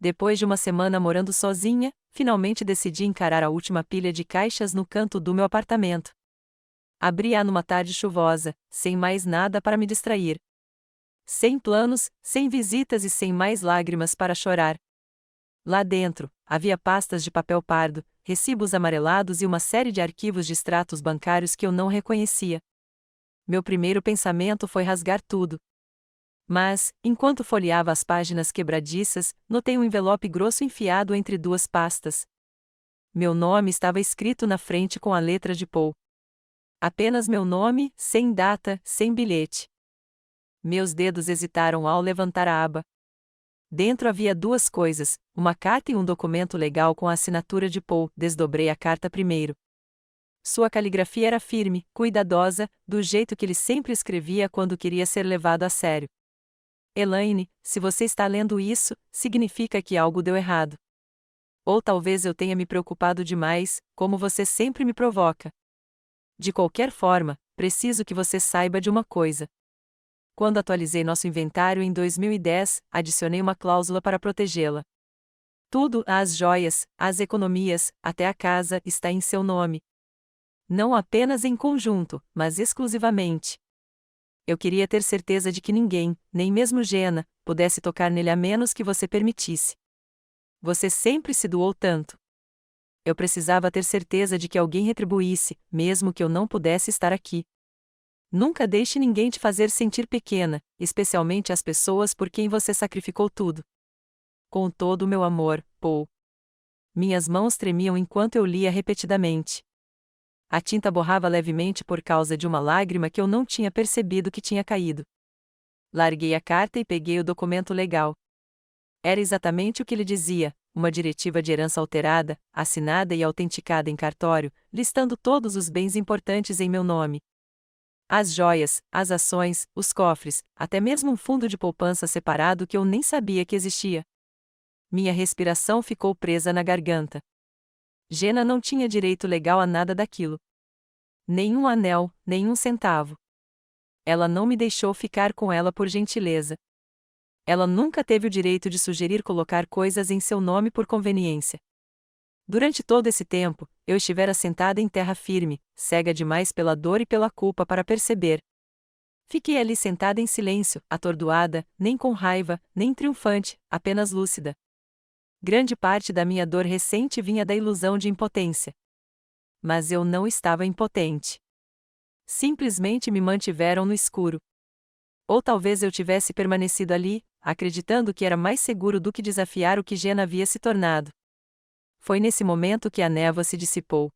[SPEAKER 1] Depois de uma semana morando sozinha, finalmente decidi encarar a última pilha de caixas no canto do meu apartamento. Abri-a numa tarde chuvosa, sem mais nada para me distrair. Sem planos, sem visitas e sem mais lágrimas para chorar. Lá dentro, havia pastas de papel pardo, recibos amarelados e uma série de arquivos de extratos bancários que eu não reconhecia. Meu primeiro pensamento foi rasgar tudo. Mas, enquanto folheava as páginas quebradiças, notei um envelope grosso enfiado entre duas pastas. Meu nome estava escrito na frente com a letra de Paul. Apenas meu nome, sem data, sem bilhete. Meus dedos hesitaram ao levantar a aba. Dentro havia duas coisas, uma carta e um documento legal com a assinatura de Paul. Desdobrei a carta primeiro. Sua caligrafia era firme, cuidadosa, do jeito que ele sempre escrevia quando queria ser levado a sério. Elaine, se você está lendo isso, significa que algo deu errado. Ou talvez eu tenha me preocupado demais, como você sempre me provoca. De qualquer forma, preciso que você saiba de uma coisa. Quando atualizei nosso inventário em 2010, adicionei uma cláusula para protegê-la. Tudo, as joias, as economias, até a casa, está em seu nome. Não apenas em conjunto, mas exclusivamente. Eu queria ter certeza de que ninguém, nem mesmo Jenna, pudesse tocar nele a menos que você permitisse. Você sempre se doou tanto. Eu precisava ter certeza de que alguém retribuísse, mesmo que eu não pudesse estar aqui. Nunca deixe ninguém te fazer sentir pequena, especialmente as pessoas por quem você sacrificou tudo. Com todo o meu amor, Paul. Minhas mãos tremiam enquanto eu lia repetidamente. A tinta borrava levemente por causa de uma lágrima que eu não tinha percebido que tinha caído. Larguei a carta e peguei o documento legal. Era exatamente o que ele dizia, uma diretiva de herança alterada, assinada e autenticada em cartório, listando todos os bens importantes em meu nome. As joias, as ações, os cofres, até mesmo um fundo de poupança separado que eu nem sabia que existia. Minha respiração ficou presa na garganta. Jenna não tinha direito legal a nada daquilo. Nenhum anel, nenhum centavo. Ela não me deixou ficar com ela por gentileza. Ela nunca teve o direito de sugerir colocar coisas em seu nome por conveniência. Durante todo esse tempo, eu estivera sentada em terra firme, cega demais pela dor e pela culpa para perceber. Fiquei ali sentada em silêncio, atordoada, nem com raiva, nem triunfante, apenas lúcida. Grande parte da minha dor recente vinha da ilusão de impotência. Mas eu não estava impotente. Simplesmente me mantiveram no escuro. Ou talvez eu tivesse permanecido ali, acreditando que era mais seguro do que desafiar o que Jenna havia se tornado. Foi nesse momento que a névoa se dissipou.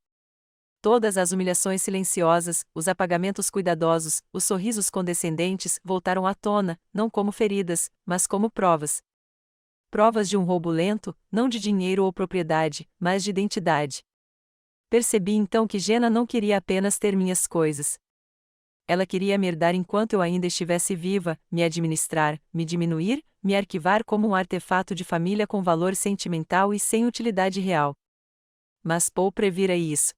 [SPEAKER 1] Todas as humilhações silenciosas, os apagamentos cuidadosos, os sorrisos condescendentes voltaram à tona, não como feridas, mas como provas. Provas de um roubo lento, não de dinheiro ou propriedade, mas de identidade. Percebi então que Jenna não queria apenas ter minhas coisas. Ela queria me herdar enquanto eu ainda estivesse viva, me administrar, me diminuir, me arquivar como um artefato de família com valor sentimental e sem utilidade real. Mas Paul previra isso.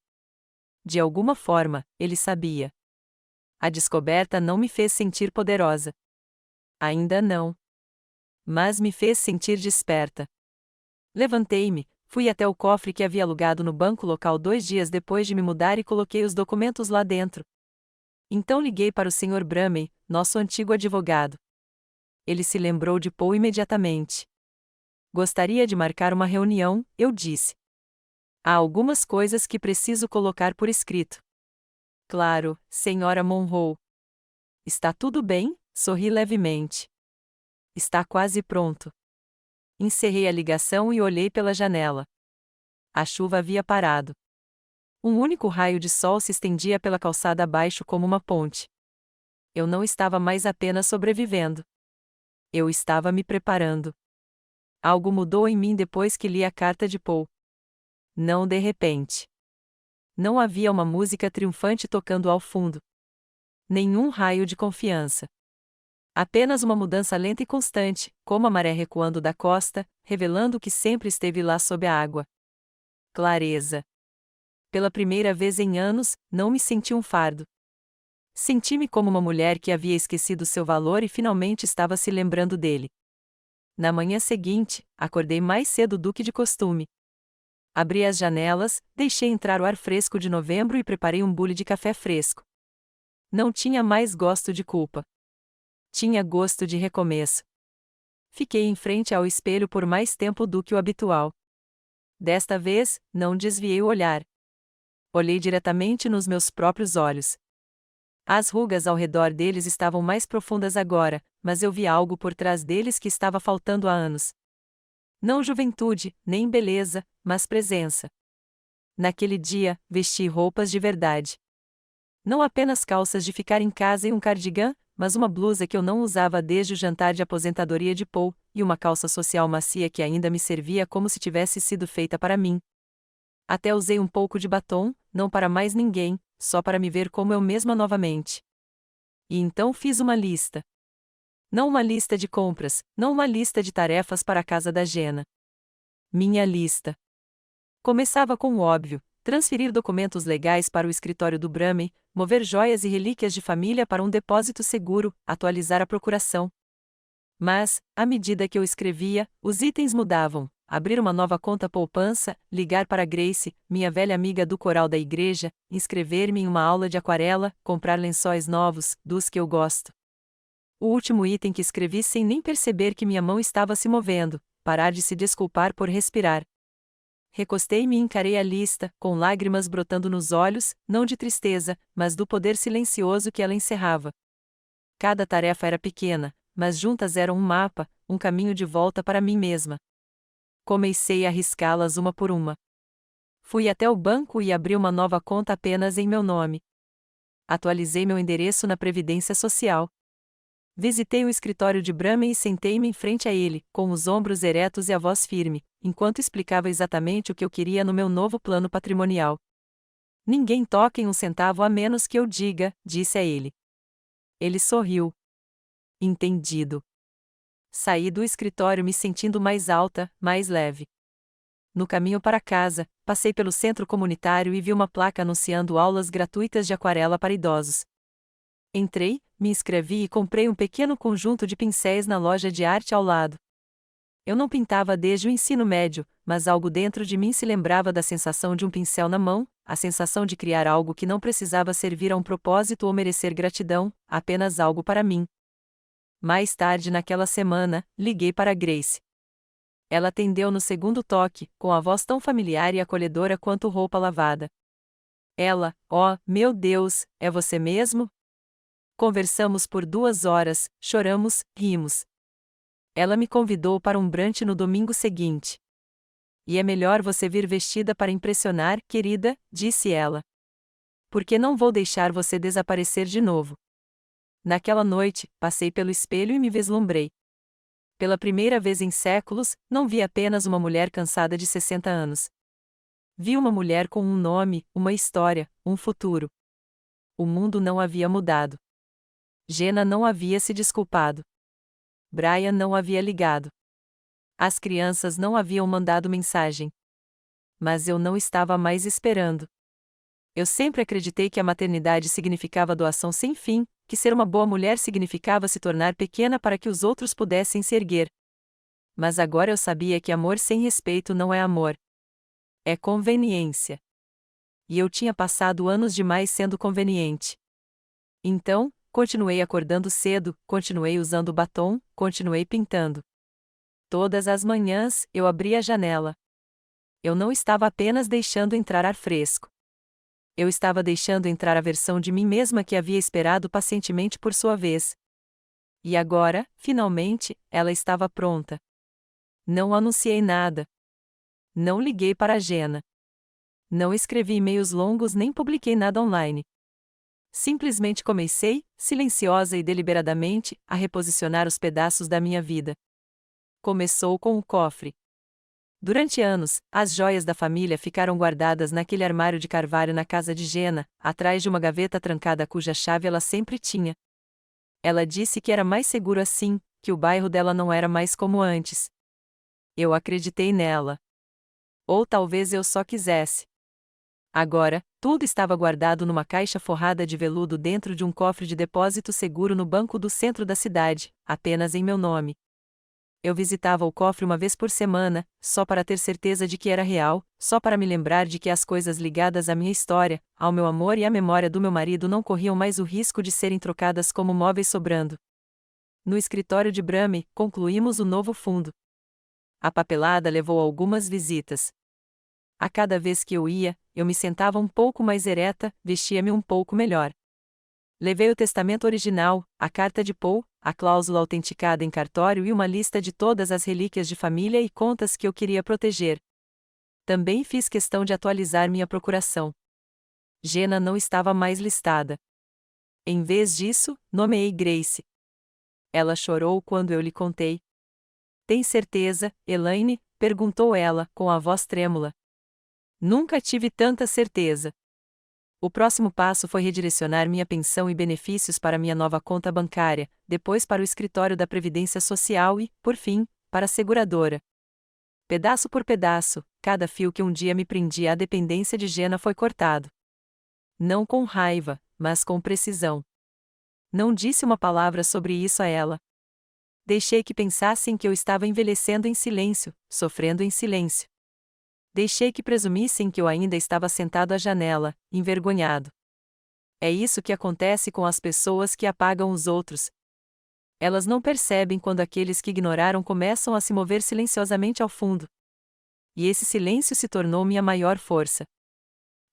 [SPEAKER 1] De alguma forma, ele sabia. A descoberta não me fez sentir poderosa. Ainda não. Mas me fez sentir desperta. Levantei-me, fui até o cofre que havia alugado no banco local 2 dias depois de me mudar e coloquei os documentos lá dentro. Então liguei para o Sr. Bramey, nosso antigo advogado. Ele se lembrou de Paul imediatamente. Gostaria de marcar uma reunião, eu disse. Há algumas coisas que preciso colocar por escrito. Claro, Sra. Monroe. Está tudo bem? Sorri levemente. Está quase pronto. Encerrei a ligação e olhei pela janela. A chuva havia parado. Um único raio de sol se estendia pela calçada abaixo como uma ponte. Eu não estava mais apenas sobrevivendo. Eu estava me preparando. Algo mudou em mim depois que li a carta de Paul. Não de repente. Não havia uma música triunfante tocando ao fundo. Nenhum raio de confiança. Apenas uma mudança lenta e constante, como a maré recuando da costa, revelando que sempre esteve lá sob a água. Clareza. Pela primeira vez em anos, não me senti um fardo. Senti-me como uma mulher que havia esquecido seu valor e finalmente estava se lembrando dele. Na manhã seguinte, acordei mais cedo do que de costume. Abri as janelas, deixei entrar o ar fresco de novembro e preparei um bule de café fresco. Não tinha mais gosto de culpa. Tinha gosto de recomeço. Fiquei em frente ao espelho por mais tempo do que o habitual. Desta vez, não desviei o olhar. Olhei diretamente nos meus próprios olhos. As rugas ao redor deles estavam mais profundas agora, mas eu vi algo por trás deles que estava faltando há anos. Não juventude, nem beleza, mas presença. Naquele dia, vesti roupas de verdade. Não apenas calças de ficar em casa e um cardigã, mas uma blusa que eu não usava desde o jantar de aposentadoria de Paul, e uma calça social macia que ainda me servia como se tivesse sido feita para mim. Até usei um pouco de batom, não para mais ninguém, só para me ver como eu mesma novamente. E então fiz uma lista. Não uma lista de compras, não uma lista de tarefas para a casa da Jenna. Minha lista começava com o óbvio: transferir documentos legais para o escritório do Brahme, mover joias e relíquias de família para um depósito seguro, atualizar a procuração. Mas, à medida que eu escrevia, os itens mudavam: abrir uma nova conta poupança, ligar para Grace, minha velha amiga do coral da igreja, inscrever-me em uma aula de aquarela, comprar lençóis novos, dos que eu gosto. O último item que escrevi sem nem perceber que minha mão estava se movendo: parar de se desculpar por respirar. Recostei-me e encarei a lista, com lágrimas brotando nos olhos, não de tristeza, mas do poder silencioso que ela encerrava. Cada tarefa era pequena, mas juntas eram um mapa, um caminho de volta para mim mesma. Comecei a riscá-las uma por uma. Fui até o banco e abri uma nova conta apenas em meu nome. Atualizei meu endereço na Previdência Social. Visitei o escritório de Brahme e sentei-me em frente a ele, com os ombros eretos e a voz firme, enquanto explicava exatamente o que eu queria no meu novo plano patrimonial. Ninguém toque em um centavo a menos que eu diga, disse a ele. Ele sorriu. Entendido. Saí do escritório me sentindo mais alta, mais leve. No caminho para casa, passei pelo centro comunitário e vi uma placa anunciando aulas gratuitas de aquarela para idosos. Entrei, me inscrevi e comprei um pequeno conjunto de pincéis na loja de arte ao lado. Eu não pintava desde o ensino médio, mas algo dentro de mim se lembrava da sensação de um pincel na mão, a sensação de criar algo que não precisava servir a um propósito ou merecer gratidão, apenas algo para mim. Mais tarde naquela semana, liguei para Grace. Ela atendeu no segundo toque, com a voz tão familiar e acolhedora quanto roupa lavada. Ela: "Oh, meu Deus, é você mesmo?" Conversamos por 2 horas, choramos, rimos. Ela me convidou para um brunch no domingo seguinte. "E é melhor você vir vestida para impressionar, querida", disse ela. "Porque não vou deixar você desaparecer de novo." Naquela noite, passei pelo espelho e me vislumbrei. Pela primeira vez em séculos, não vi apenas uma mulher cansada de 60 anos. Vi uma mulher com um nome, uma história, um futuro. O mundo não havia mudado. Jenna não havia se desculpado. Brian não havia ligado. As crianças não haviam mandado mensagem. Mas eu não estava mais esperando. Eu sempre acreditei que a maternidade significava doação sem fim, que ser uma boa mulher significava se tornar pequena para que os outros pudessem se erguer. Mas agora eu sabia que amor sem respeito não é amor. É conveniência. E eu tinha passado anos demais sendo conveniente. Então, continuei acordando cedo, continuei usando batom, continuei pintando. Todas as manhãs, eu abria a janela. Eu não estava apenas deixando entrar ar fresco. Eu estava deixando entrar a versão de mim mesma que havia esperado pacientemente por sua vez. E agora, finalmente, ela estava pronta. Não anunciei nada. Não liguei para a Jenna. Não escrevi e-mails longos nem publiquei nada online. Simplesmente comecei, silenciosa e deliberadamente, a reposicionar os pedaços da minha vida. Começou com o cofre. Durante anos, as joias da família ficaram guardadas naquele armário de carvalho na casa de Jenna, atrás de uma gaveta trancada cuja chave ela sempre tinha. Ela disse que era mais seguro assim, que o bairro dela não era mais como antes. Eu acreditei nela. Ou talvez eu só quisesse. Agora, tudo estava guardado numa caixa forrada de veludo dentro de um cofre de depósito seguro no banco do centro da cidade, apenas em meu nome. Eu visitava o cofre uma vez por semana, só para ter certeza de que era real, só para me lembrar de que as coisas ligadas à minha história, ao meu amor e à memória do meu marido não corriam mais o risco de serem trocadas como móveis sobrando. No escritório de Brahme, concluímos o novo fundo. A papelada levou algumas visitas. A cada vez que eu ia, eu me sentava um pouco mais ereta, vestia-me um pouco melhor. Levei o testamento original, a carta de Paul, a cláusula autenticada em cartório e uma lista de todas as relíquias de família e contas que eu queria proteger. Também fiz questão de atualizar minha procuração. Jenna não estava mais listada. Em vez disso, nomeei Grace. Ela chorou quando eu lhe contei. "Tem certeza, Elaine?", perguntou ela, com a voz trêmula. "Nunca tive tanta certeza." O próximo passo foi redirecionar minha pensão e benefícios para minha nova conta bancária, depois para o escritório da Previdência Social e, por fim, para a seguradora. Pedaço por pedaço, cada fio que um dia me prendia à dependência de Jenna foi cortado. Não com raiva, mas com precisão. Não disse uma palavra sobre isso a ela. Deixei que pensassem que eu estava envelhecendo em silêncio, sofrendo em silêncio. Deixei que presumissem que eu ainda estava sentado à janela, envergonhado. É isso que acontece com as pessoas que apagam os outros. Elas não percebem quando aqueles que ignoraram começam a se mover silenciosamente ao fundo. E esse silêncio se tornou minha maior força.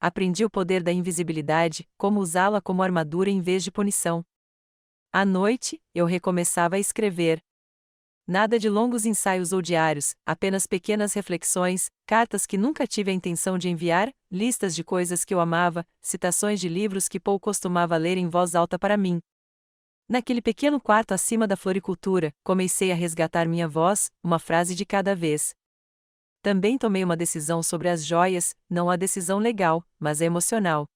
[SPEAKER 1] Aprendi o poder da invisibilidade, como usá-la como armadura em vez de punição. À noite, eu recomeçava a escrever. Nada de longos ensaios ou diários, apenas pequenas reflexões, cartas que nunca tive a intenção de enviar, listas de coisas que eu amava, citações de livros que Paul costumava ler em voz alta para mim. Naquele pequeno quarto acima da floricultura, comecei a resgatar minha voz, uma frase de cada vez. Também tomei uma decisão sobre as joias, não a decisão legal, mas a emocional.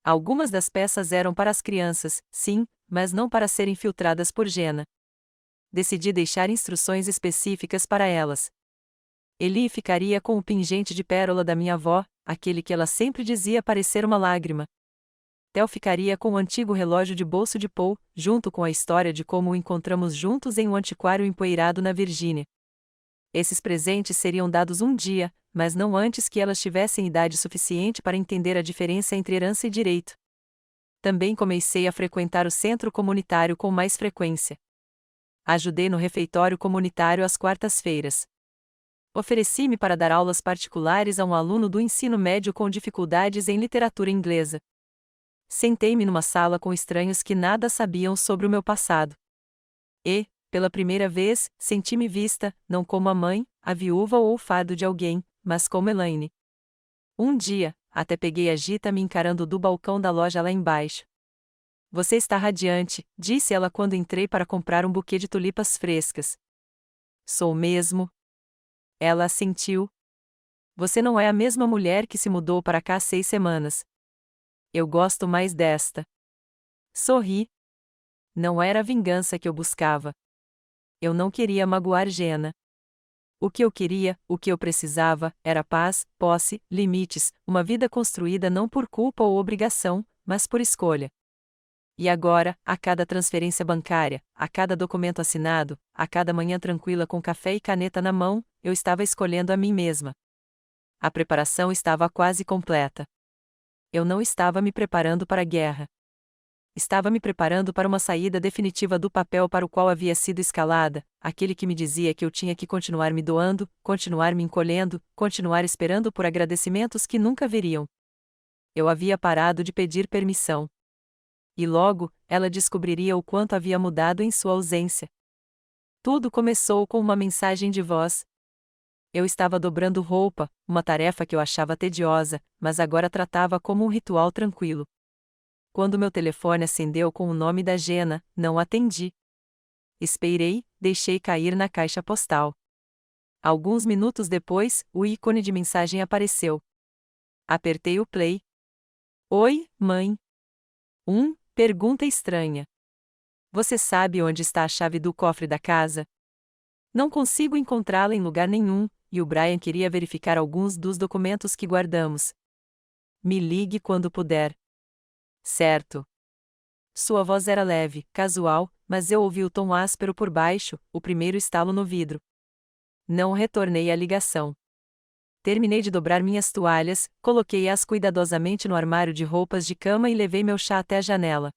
[SPEAKER 1] Algumas das peças eram para as crianças, sim, mas não para serem filtradas por Jenna. Decidi deixar instruções específicas para elas. Eli ficaria com o pingente de pérola da minha avó, aquele que ela sempre dizia parecer uma lágrima. Theo ficaria com o antigo relógio de bolso de Paul, junto com a história de como o encontramos juntos em um antiquário empoeirado na Virgínia. Esses presentes seriam dados um dia, mas não antes que elas tivessem idade suficiente para entender a diferença entre herança e direito. Também comecei a frequentar o centro comunitário com mais frequência. Ajudei no refeitório comunitário às quartas-feiras. Ofereci-me para dar aulas particulares a um aluno do ensino médio com dificuldades em literatura inglesa. Sentei-me numa sala com estranhos que nada sabiam sobre o meu passado. E, pela primeira vez, senti-me vista, não como a mãe, a viúva ou o fardo de alguém, mas como Elaine. Um dia, até peguei a Gita me encarando do balcão da loja lá embaixo. Você está radiante, disse ela quando entrei para comprar um buquê de tulipas frescas. Sou mesmo. Ela assentiu. Você não é a mesma mulher que se mudou para cá há 6 semanas. Eu gosto mais desta. Sorri. Não era a vingança que eu buscava. Eu não queria magoar Jenna. O que eu queria, o que eu precisava, era paz, posse, limites, uma vida construída não por culpa ou obrigação, mas por escolha. E agora, a cada transferência bancária, a cada documento assinado, a cada manhã tranquila com café e caneta na mão, eu estava escolhendo a mim mesma. A preparação estava quase completa. Eu não estava me preparando para a guerra. Estava me preparando para uma saída definitiva do papel para o qual havia sido escalada, aquele que me dizia que eu tinha que continuar me doando, continuar me encolhendo, continuar esperando por agradecimentos que nunca viriam. Eu havia parado de pedir permissão. E logo, ela descobriria o quanto havia mudado em sua ausência. Tudo começou com uma mensagem de voz. Eu estava dobrando roupa, uma tarefa que eu achava tediosa, mas agora tratava como um ritual tranquilo. Quando meu telefone acendeu com o nome da Jenna, não atendi. Esperei, deixei cair na caixa postal. Alguns minutos depois, o ícone de mensagem apareceu. Apertei o play. Oi, mãe. Pergunta estranha. Você sabe onde está a chave do cofre da casa? Não consigo encontrá-la em lugar nenhum, e o Brian queria verificar alguns dos documentos que guardamos. Me ligue quando puder. Certo. Sua voz era leve, casual, mas eu ouvi o tom áspero por baixo, o primeiro estalo no vidro. Não retornei a ligação. Terminei de dobrar minhas toalhas, coloquei-as cuidadosamente no armário de roupas de cama e levei meu chá até a janela.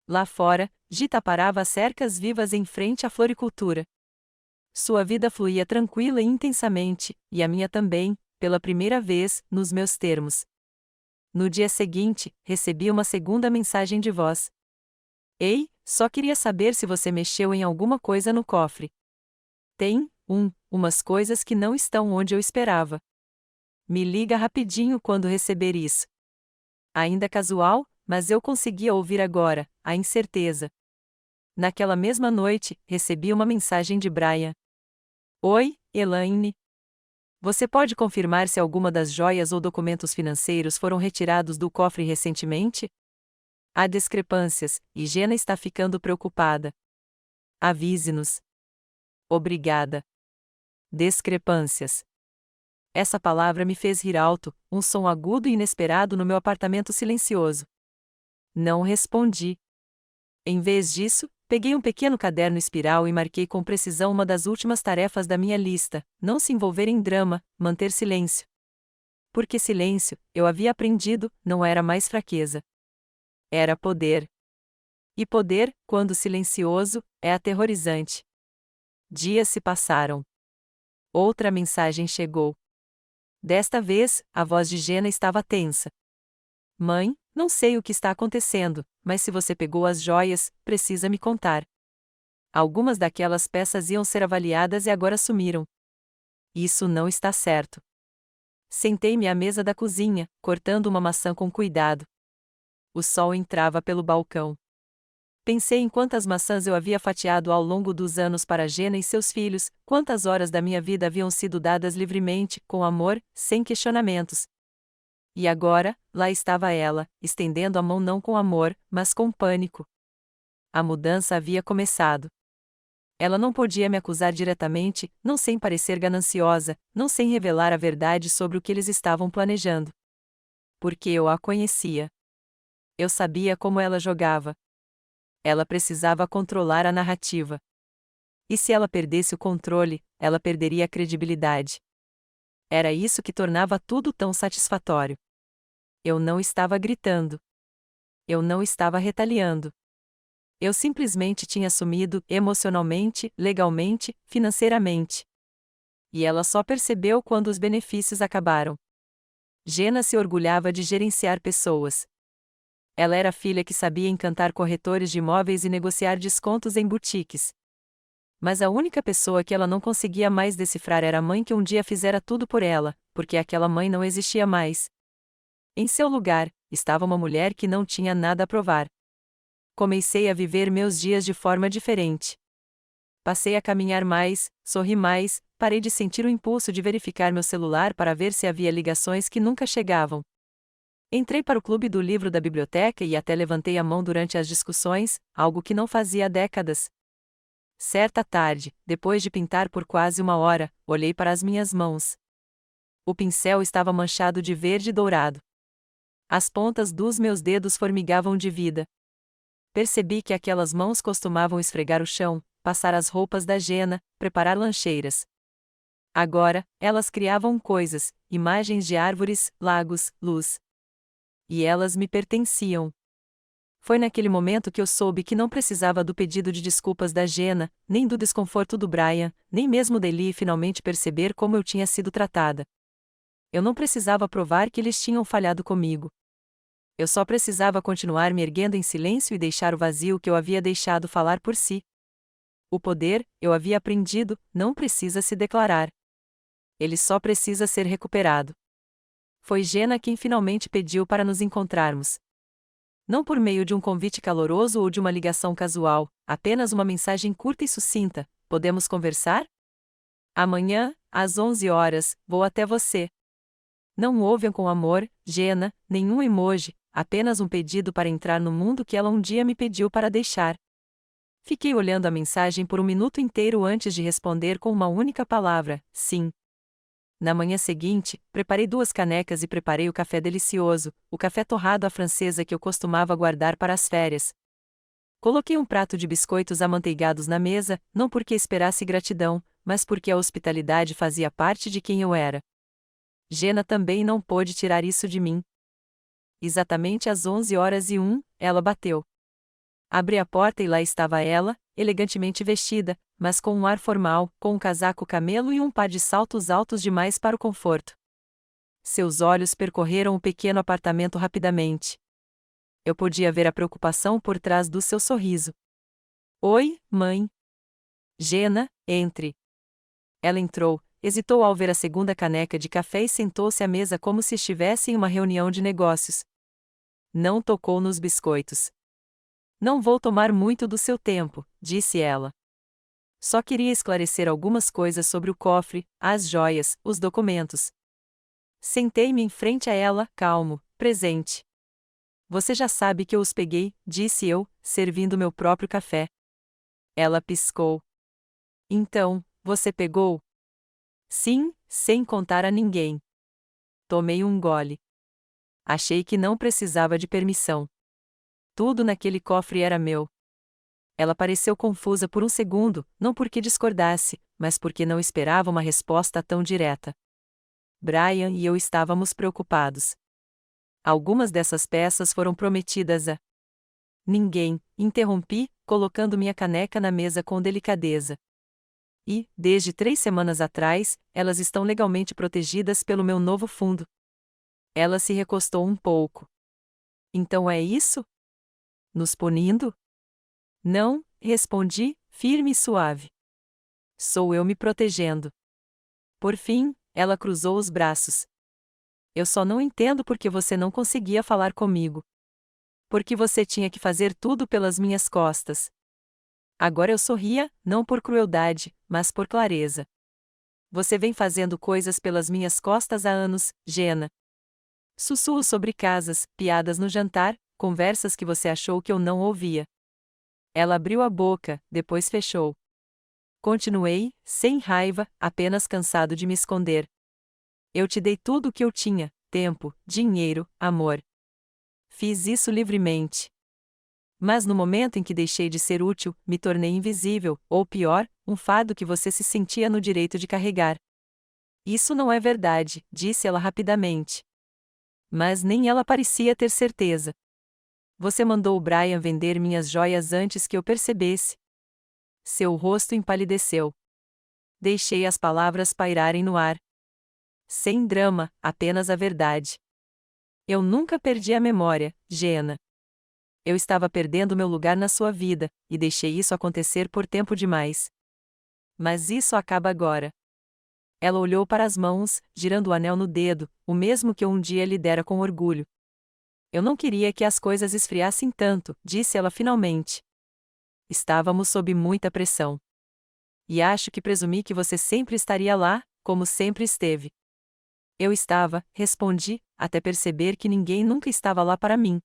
[SPEAKER 1] Lá fora, Gita parava as cercas vivas em frente à floricultura. Sua vida fluía tranquila e intensamente, e a minha também, pela primeira vez, nos meus termos. No dia seguinte, recebi uma segunda mensagem de voz. Ei, só queria saber se você mexeu em alguma coisa no cofre. Tem, umas coisas que não estão onde eu esperava. Me liga rapidinho quando receber isso. Ainda casual, mas eu conseguia ouvir agora, a incerteza. Naquela mesma noite, recebi uma mensagem de Brian. Oi, Elaine. Você pode confirmar se alguma das joias ou documentos financeiros foram retirados do cofre recentemente? Há discrepâncias, e Jenna está ficando preocupada. Avise-nos. Obrigada. Discrepâncias. Essa palavra me fez rir alto, um som agudo e inesperado no meu apartamento silencioso. Não respondi. Em vez disso, peguei um pequeno caderno espiral e marquei com precisão uma das últimas tarefas da minha lista: não se envolver em drama, manter silêncio. Porque silêncio, eu havia aprendido, não era mais fraqueza. Era poder. E poder, quando silencioso, é aterrorizante. Dias se passaram. Outra mensagem chegou. Desta vez, a voz de Jenna estava tensa. Mãe, não sei o que está acontecendo, mas se você pegou as joias, precisa me contar. Algumas daquelas peças iam ser avaliadas e agora sumiram. Isso não está certo. Sentei-me à mesa da cozinha, cortando uma maçã com cuidado. O sol entrava pelo balcão. Pensei em quantas maçãs eu havia fatiado ao longo dos anos para Jenna e seus filhos, quantas horas da minha vida haviam sido dadas livremente, com amor, sem questionamentos. E agora, lá estava ela, estendendo a mão não com amor, mas com pânico. A mudança havia começado. Ela não podia me acusar diretamente, não sem parecer gananciosa, não sem revelar a verdade sobre o que eles estavam planejando. Porque eu a conhecia. Eu sabia como ela jogava. Ela precisava controlar a narrativa. E se ela perdesse o controle, ela perderia a credibilidade. Era isso que tornava tudo tão satisfatório. Eu não estava gritando. Eu não estava retaliando. Eu simplesmente tinha assumido, emocionalmente, legalmente, financeiramente. E ela só percebeu quando os benefícios acabaram. Jenna se orgulhava de gerenciar pessoas. Ela era a filha que sabia encantar corretores de imóveis e negociar descontos em boutiques. Mas a única pessoa que ela não conseguia mais decifrar era a mãe que um dia fizera tudo por ela, porque aquela mãe não existia mais. Em seu lugar, estava uma mulher que não tinha nada a provar. Comecei a viver meus dias de forma diferente. Passei a caminhar mais, sorri mais, parei de sentir o impulso de verificar meu celular para ver se havia ligações que nunca chegavam. Entrei para o clube do livro da biblioteca e até levantei a mão durante as discussões, algo que não fazia há décadas. Certa tarde, depois de pintar por quase uma hora, olhei para as minhas mãos. O pincel estava manchado de verde dourado. As pontas dos meus dedos formigavam de vida. Percebi que aquelas mãos costumavam esfregar o chão, passar as roupas da Jenna, preparar lancheiras. Agora, elas criavam coisas, imagens de árvores, lagos, luz. E elas me pertenciam. Foi naquele momento que eu soube que não precisava do pedido de desculpas da Jenna, nem do desconforto do Brian, nem mesmo dele finalmente perceber como eu tinha sido tratada. Eu não precisava provar que eles tinham falhado comigo. Eu só precisava continuar me erguendo em silêncio e deixar o vazio que eu havia deixado falar por si. O poder, eu havia aprendido, não precisa se declarar. Ele só precisa ser recuperado. Foi Jenna quem finalmente pediu para nos encontrarmos. Não por meio de um convite caloroso ou de uma ligação casual, apenas uma mensagem curta e sucinta: podemos conversar? Amanhã, às 11 horas, vou até você. Não houve com amor, Jenna, nenhum emoji, apenas um pedido para entrar no mundo que ela um dia me pediu para deixar. Fiquei olhando a mensagem por um minuto inteiro antes de responder com uma única palavra: sim. Na manhã seguinte, preparei 2 canecas e preparei o café delicioso, o café torrado à francesa que eu costumava guardar para as férias. Coloquei um prato de biscoitos amanteigados na mesa, não porque esperasse gratidão, mas porque a hospitalidade fazia parte de quem eu era. Jenna também não pôde tirar isso de mim. Exatamente às 11h01, ela bateu. Abri a porta e lá estava ela, elegantemente vestida, mas com um ar formal, com um casaco camelo e um par de saltos altos demais para o conforto. Seus olhos percorreram o pequeno apartamento rapidamente. Eu podia ver a preocupação por trás do seu sorriso. Oi, mãe. Jenna, entre. Ela entrou, hesitou ao ver a segunda caneca de café e sentou-se à mesa como se estivesse em uma reunião de negócios. Não tocou nos biscoitos. Não vou tomar muito do seu tempo, disse ela. Só queria esclarecer algumas coisas sobre o cofre, as joias, os documentos. Sentei-me em frente a ela, calmo, presente. Você já sabe que eu os peguei, disse eu, servindo meu próprio café. Ela piscou. Então, você pegou? Sim, sem contar a ninguém. Tomei um gole. Achei que não precisava de permissão. Tudo naquele cofre era meu. Ela pareceu confusa por um segundo, não porque discordasse, mas porque não esperava uma resposta tão direta. Brian e eu estávamos preocupados. Algumas dessas peças foram prometidas a ninguém, interrompi, colocando minha caneca na mesa com delicadeza. E, desde 3 semanas atrás, elas estão legalmente protegidas pelo meu novo fundo. Ela se recostou um pouco. Então é isso? Nos punindo? Não, respondi, firme e suave. Sou eu me protegendo. Por fim, ela cruzou os braços. Eu só não entendo por que você não conseguia falar comigo. Porque você tinha que fazer tudo pelas minhas costas. Agora eu sorria, não por crueldade, mas por clareza. Você vem fazendo coisas pelas minhas costas há anos, Jenna. Sussurros sobre casas, piadas no jantar, conversas que você achou que eu não ouvia. Ela abriu a boca, depois fechou. Continuei, sem raiva, apenas cansado de me esconder. Eu te dei tudo o que eu tinha: tempo, dinheiro, amor. Fiz isso livremente. Mas no momento em que deixei de ser útil, me tornei invisível, ou pior, um fardo que você se sentia no direito de carregar. Isso não é verdade, disse ela rapidamente. Mas nem ela parecia ter certeza. Você mandou o Brian vender minhas joias antes que eu percebesse. Seu rosto empalideceu. Deixei as palavras pairarem no ar. Sem drama, apenas a verdade. Eu nunca perdi a memória, Jenna. Eu estava perdendo meu lugar na sua vida, e deixei isso acontecer por tempo demais. Mas isso acaba agora. Ela olhou para as mãos, girando o anel no dedo, o mesmo que eu um dia lhe dera com orgulho. Eu não queria que as coisas esfriassem tanto, disse ela finalmente. Estávamos sob muita pressão. E acho que presumi que você sempre estaria lá, como sempre esteve. Eu estava, respondi, até perceber que ninguém nunca estava lá para mim.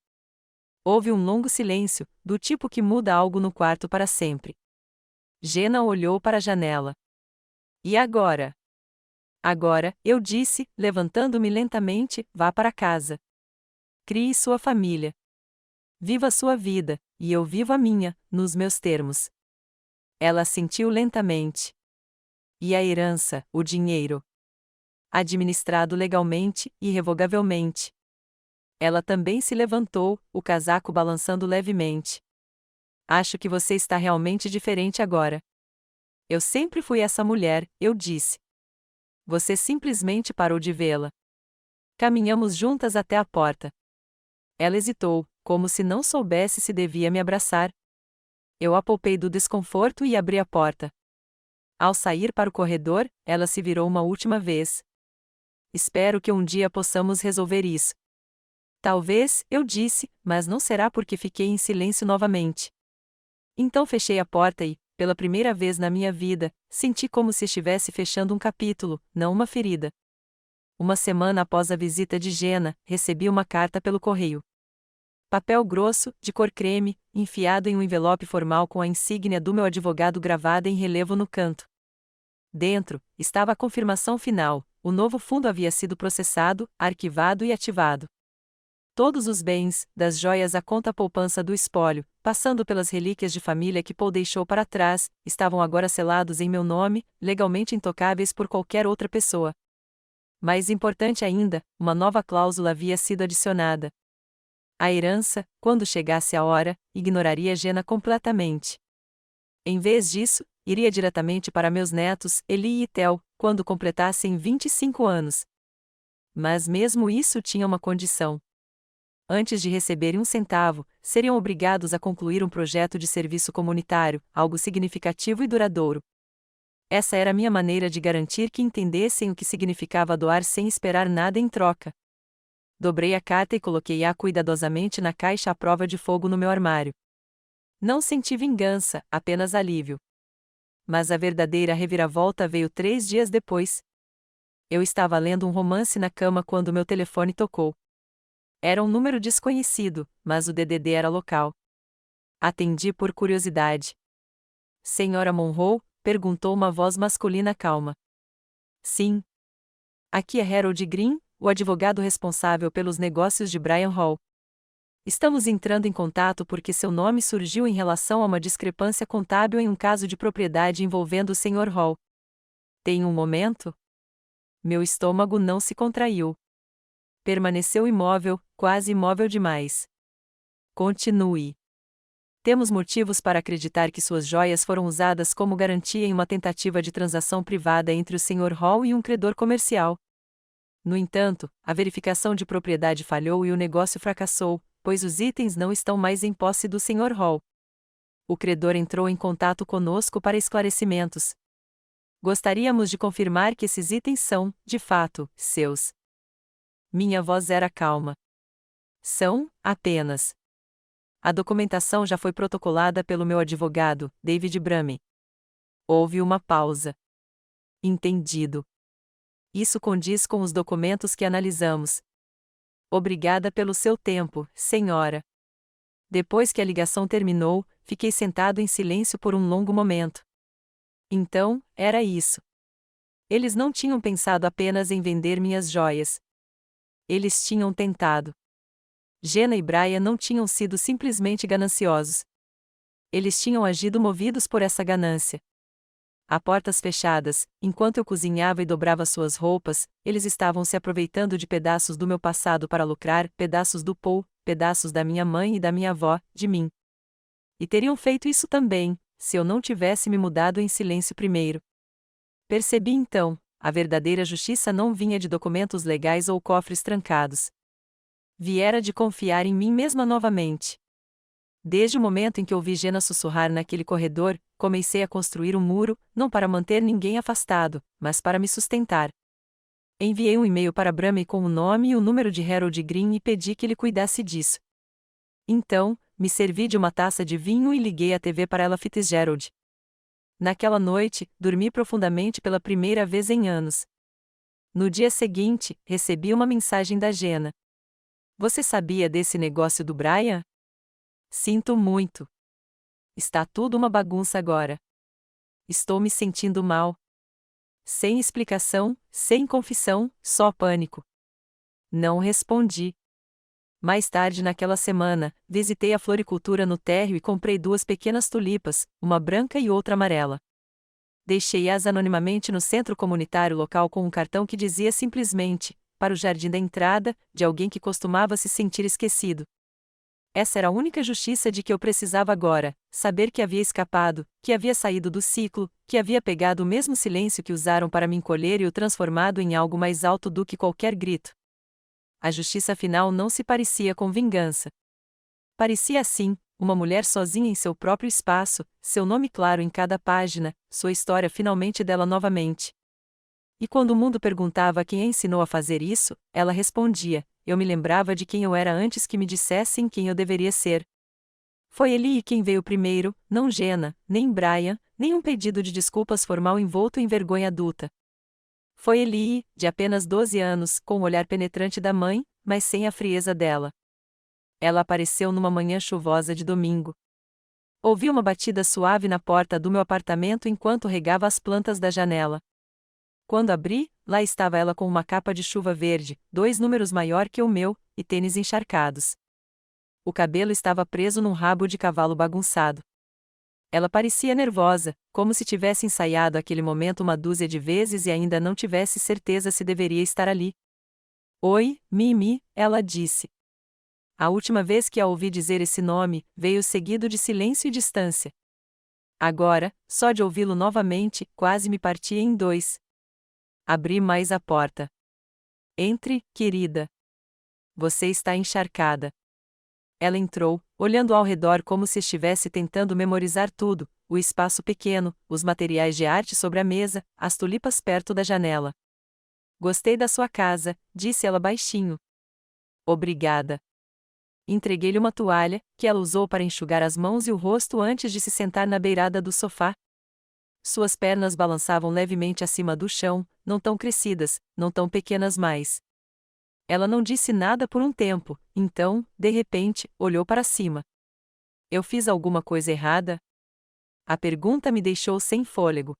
[SPEAKER 1] Houve um longo silêncio, do tipo que muda algo no quarto para sempre. Jenna olhou para a janela. E agora? Agora, eu disse, levantando-me lentamente, vá para casa. Crie sua família. Viva sua vida, e eu vivo a minha, nos meus termos. Ela assentiu lentamente. E a herança, o dinheiro? Administrado legalmente, irrevogavelmente. Ela também se levantou, o casaco balançando levemente. Acho que você está realmente diferente agora. Eu sempre fui essa mulher, eu disse. Você simplesmente parou de vê-la. Caminhamos juntas até a porta. Ela hesitou, como se não soubesse se devia me abraçar. Eu a poupei do desconforto e abri a porta. Ao sair para o corredor, ela se virou uma última vez. Espero que um dia possamos resolver isso. Talvez, eu disse, mas não será porque fiquei em silêncio novamente. Então fechei a porta e, pela primeira vez na minha vida, senti como se estivesse fechando um capítulo, não uma ferida. Uma semana após a visita de Jenna, recebi uma carta pelo correio. Papel grosso, de cor creme, enfiado em um envelope formal com a insígnia do meu advogado gravada em relevo no canto. Dentro, estava a confirmação final: o novo fundo havia sido processado, arquivado e ativado. Todos os bens, das joias à conta poupança do espólio, passando pelas relíquias de família que Paul deixou para trás, estavam agora selados em meu nome, legalmente intocáveis por qualquer outra pessoa. Mais importante ainda, uma nova cláusula havia sido adicionada. A herança, quando chegasse a hora, ignoraria Jenna completamente. Em vez disso, iria diretamente para meus netos, Eli e Tel, quando completassem 25 anos. Mas mesmo isso tinha uma condição. Antes de receberem um centavo, seriam obrigados a concluir um projeto de serviço comunitário, algo significativo e duradouro. Essa era a minha maneira de garantir que entendessem o que significava doar sem esperar nada em troca. Dobrei a carta e coloquei-a cuidadosamente na caixa à prova de fogo no meu armário. Não senti vingança, apenas alívio. Mas a verdadeira reviravolta veio 3 dias depois. Eu estava lendo um romance na cama quando meu telefone tocou. Era um número desconhecido, mas o DDD era local. Atendi por curiosidade. Senhora Monroe? Perguntou uma voz masculina calma. Sim. Aqui é Harold Green, o advogado responsável pelos negócios de Brian Hall. Estamos entrando em contato porque seu nome surgiu em relação a uma discrepância contábil em um caso de propriedade envolvendo o Sr. Hall. Tem um momento? Meu estômago não se contraiu. Permaneceu imóvel, quase imóvel demais. Continue. Temos motivos para acreditar que suas joias foram usadas como garantia em uma tentativa de transação privada entre o Sr. Hall e um credor comercial. No entanto, a verificação de propriedade falhou e o negócio fracassou, pois os itens não estão mais em posse do Sr. Hall. O credor entrou em contato conosco para esclarecimentos. Gostaríamos de confirmar que esses itens são, de fato, seus. Minha voz era calma. São, apenas. A documentação já foi protocolada pelo meu advogado, David Brame. Houve uma pausa. Entendido. Isso condiz com os documentos que analisamos. Obrigada pelo seu tempo, senhora. Depois que a ligação terminou, fiquei sentado em silêncio por um longo momento. Então, era isso. Eles não tinham pensado apenas em vender minhas joias. Eles tinham tentado. Jenna e Brian não tinham sido simplesmente gananciosos. Eles tinham agido movidos por essa ganância. A portas fechadas, enquanto eu cozinhava e dobrava suas roupas, eles estavam se aproveitando de pedaços do meu passado para lucrar, pedaços do Paul, pedaços da minha mãe e da minha avó, de mim. E teriam feito isso também, se eu não tivesse me mudado em silêncio primeiro. Percebi então, a verdadeira justiça não vinha de documentos legais ou cofres trancados. Viera de confiar em mim mesma novamente. Desde o momento em que ouvi Jenna sussurrar naquele corredor, comecei a construir um muro, não para manter ninguém afastado, mas para me sustentar. Enviei um e-mail para Brame com o nome e o número de Harold Green e pedi que ele cuidasse disso. Então, me servi de uma taça de vinho e liguei a TV para Ella Fitzgerald. Naquela noite, dormi profundamente pela primeira vez em anos. No dia seguinte, recebi uma mensagem da Jenna. Você sabia desse negócio do Brian? Sinto muito. Está tudo uma bagunça agora. Estou me sentindo mal. Sem explicação, sem confissão, só pânico. Não respondi. Mais tarde naquela semana, visitei a floricultura no térreo e comprei 2 pequenas tulipas, uma branca e outra amarela. Deixei-as anonimamente no centro comunitário local com um cartão que dizia simplesmente, para o jardim da entrada, de alguém que costumava se sentir esquecido. Essa era a única justiça de que eu precisava agora, saber que havia escapado, que havia saído do ciclo, que havia pegado o mesmo silêncio que usaram para me encolher e o transformado em algo mais alto do que qualquer grito. A justiça final não se parecia com vingança. Parecia assim, uma mulher sozinha em seu próprio espaço, seu nome claro em cada página, sua história finalmente dela novamente. E quando o mundo perguntava quem a ensinou a fazer isso, ela respondia: eu me lembrava de quem eu era antes que me dissessem quem eu deveria ser. Foi Eli quem veio primeiro, não Jenna, nem Brian, nem um pedido de desculpas formal envolto em vergonha adulta. Foi Eli, de apenas 12 anos, com o olhar penetrante da mãe, mas sem a frieza dela. Ela apareceu numa manhã chuvosa de domingo. Ouvi uma batida suave na porta do meu apartamento enquanto regava as plantas da janela. Quando abri, lá estava ela com uma capa de chuva verde, 2 números maior que o meu, e tênis encharcados. O cabelo estava preso num rabo de cavalo bagunçado. Ela parecia nervosa, como se tivesse ensaiado aquele momento uma dúzia de vezes e ainda não tivesse certeza se deveria estar ali. Oi, Mimi, ela disse. A última vez que a ouvi dizer esse nome, veio seguido de silêncio e distância. Agora, só de ouvi-lo novamente, quase me partia em 2. Abri mais a porta. Entre, querida. Você está encharcada. Ela entrou, olhando ao redor como se estivesse tentando memorizar tudo, o espaço pequeno, os materiais de arte sobre a mesa, as tulipas perto da janela. Gostei da sua casa, disse ela baixinho. Obrigada. Entreguei-lhe uma toalha, que ela usou para enxugar as mãos e o rosto antes de se sentar na beirada do sofá. Suas pernas balançavam levemente acima do chão, não tão crescidas, não tão pequenas mais. Ela não disse nada por um tempo, então, de repente, olhou para cima. Eu fiz alguma coisa errada? A pergunta me deixou sem fôlego.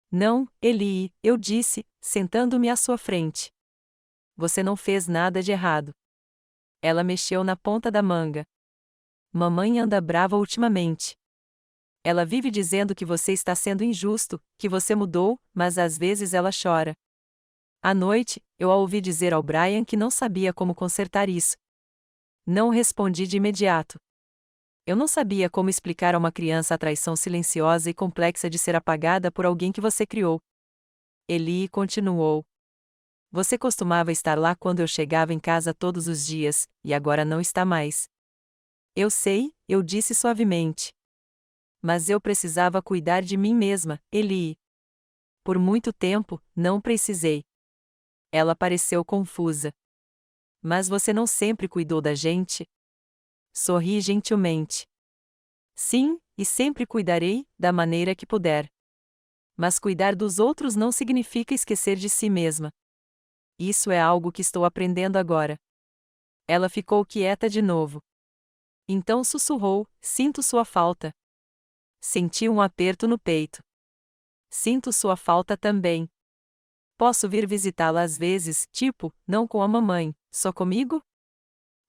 [SPEAKER 1] Não, Eli, eu disse, sentando-me à sua frente. Você não fez nada de errado. Ela mexeu na ponta da manga. Mamãe anda brava ultimamente. Ela vive dizendo que você está sendo injusto, que você mudou, mas às vezes ela chora. À noite, eu a ouvi dizer ao Brian que não sabia como consertar isso. Não respondi de imediato. Eu não sabia como explicar a uma criança a traição silenciosa e complexa de ser apagada por alguém que você criou. Eli continuou. Você costumava estar lá quando eu chegava em casa todos os dias, e agora não está mais. Eu sei, eu disse suavemente. Mas eu precisava cuidar de mim mesma, Eli. Por muito tempo, não precisei. Ela pareceu confusa. Mas você não sempre cuidou da gente? Sorri gentilmente. Sim, e sempre cuidarei, da maneira que puder. Mas cuidar dos outros não significa esquecer de si mesma. Isso é algo que estou aprendendo agora. Ela ficou quieta de novo. Então sussurrou: sinto sua falta. Senti um aperto no peito. Sinto sua falta também. Posso vir visitá-la às vezes, tipo, não com a mamãe, só comigo?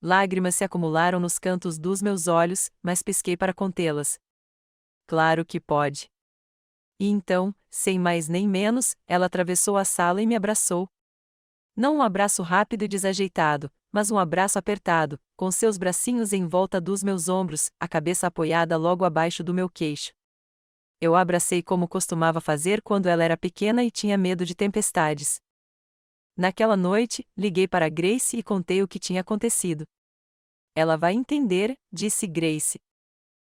[SPEAKER 1] Lágrimas se acumularam nos cantos dos meus olhos, mas pisquei para contê-las. Claro que pode. E então, sem mais nem menos, ela atravessou a sala e me abraçou. Não um abraço rápido e desajeitado, mas um abraço apertado, com seus bracinhos em volta dos meus ombros, a cabeça apoiada logo abaixo do meu queixo. Eu a abracei como costumava fazer quando ela era pequena e tinha medo de tempestades. Naquela noite, liguei para Grace e contei o que tinha acontecido. Ela vai entender, disse Grace.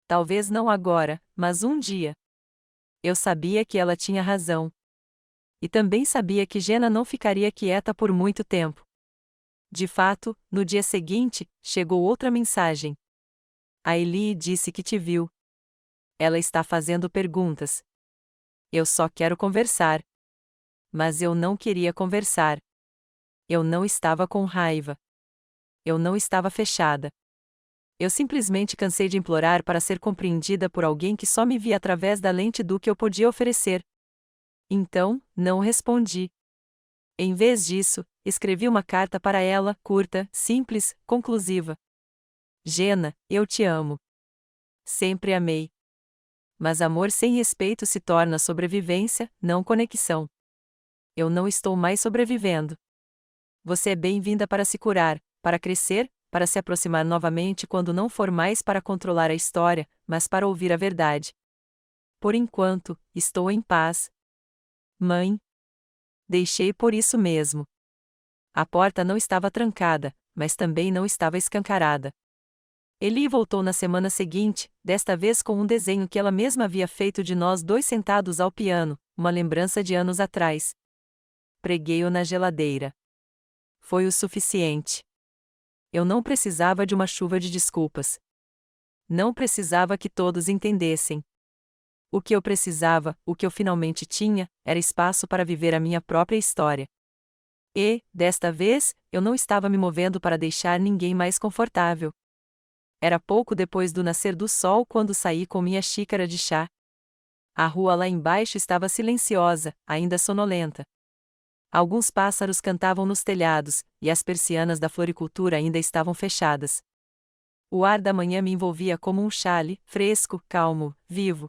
[SPEAKER 1] Talvez não agora, mas um dia. Eu sabia que ela tinha razão. E também sabia que Jenna não ficaria quieta por muito tempo. De fato, no dia seguinte, chegou outra mensagem. A Eli disse que te viu. Ela está fazendo perguntas. Eu só quero conversar. Mas eu não queria conversar. Eu não estava com raiva. Eu não estava fechada. Eu simplesmente cansei de implorar para ser compreendida por alguém que só me via através da lente do que eu podia oferecer. Então, não respondi. Em vez disso, escrevi uma carta para ela, curta, simples, conclusiva. Jenna, eu te amo. Sempre amei. Mas amor sem respeito se torna sobrevivência, não conexão. Eu não estou mais sobrevivendo. Você é bem-vinda para se curar, para crescer, para se aproximar novamente quando não for mais para controlar a história, mas para ouvir a verdade. Por enquanto, estou em paz. Mãe. Deixei por isso mesmo. A porta não estava trancada, mas também não estava escancarada. Eli voltou na semana seguinte, desta vez com um desenho que ela mesma havia feito de nós dois sentados ao piano, uma lembrança de anos atrás. Preguei-o na geladeira. Foi o suficiente. Eu não precisava de uma chuva de desculpas. Não precisava que todos entendessem. O que eu precisava, o que eu finalmente tinha, era espaço para viver a minha própria história. E, desta vez, eu não estava me movendo para deixar ninguém mais confortável. Era pouco depois do nascer do sol quando saí com minha xícara de chá. A rua lá embaixo estava silenciosa, ainda sonolenta. Alguns pássaros cantavam nos telhados, e as persianas da floricultura ainda estavam fechadas. O ar da manhã me envolvia como um xale, fresco, calmo, vivo.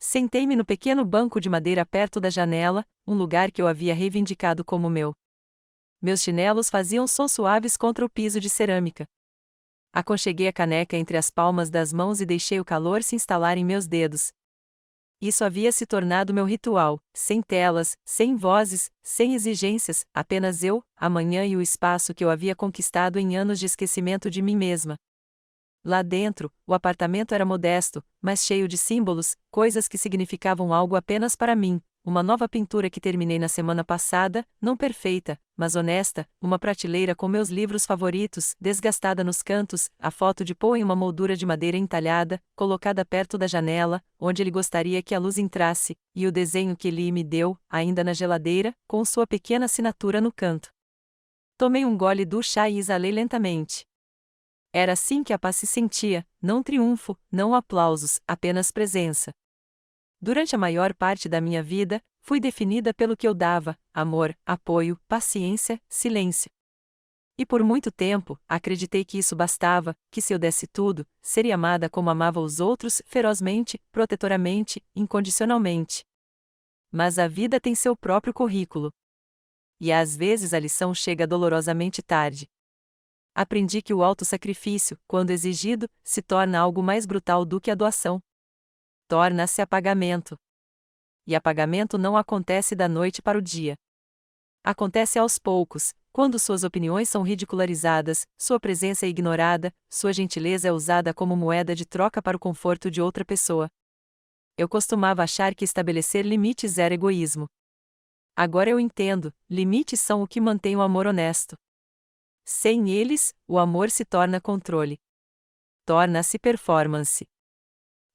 [SPEAKER 1] Sentei-me no pequeno banco de madeira perto da janela, um lugar que eu havia reivindicado como meu. Meus chinelos faziam sons suaves contra o piso de cerâmica. Aconcheguei a caneca entre as palmas das mãos e deixei o calor se instalar em meus dedos. Isso havia se tornado meu ritual, sem telas, sem vozes, sem exigências, apenas eu, a manhã e o espaço que eu havia conquistado em anos de esquecimento de mim mesma. Lá dentro, o apartamento era modesto, mas cheio de símbolos, coisas que significavam algo apenas para mim, uma nova pintura que terminei na semana passada, não perfeita, mas honesta, uma prateleira com meus livros favoritos, desgastada nos cantos, a foto de Poe em uma moldura de madeira entalhada, colocada perto da janela, onde ele gostaria que a luz entrasse, e o desenho que Lee me deu, ainda na geladeira, com sua pequena assinatura no canto. Tomei um gole do chá e exalei lentamente. Era assim que a paz se sentia, não triunfo, não aplausos, apenas presença. Durante a maior parte da minha vida, fui definida pelo que eu dava: amor, apoio, paciência, silêncio. E por muito tempo, acreditei que isso bastava, que se eu desse tudo, seria amada como amava os outros, ferozmente, protetoramente, incondicionalmente. Mas a vida tem seu próprio currículo. E às vezes a lição chega dolorosamente tarde. Aprendi que o autossacrifício, quando exigido, se torna algo mais brutal do que a doação. Torna-se apagamento. E apagamento não acontece da noite para o dia. Acontece aos poucos, quando suas opiniões são ridicularizadas, sua presença é ignorada, sua gentileza é usada como moeda de troca para o conforto de outra pessoa. Eu costumava achar que estabelecer limites era egoísmo. Agora eu entendo, limites são o que mantém o amor honesto. Sem eles, o amor se torna controle. Torna-se performance.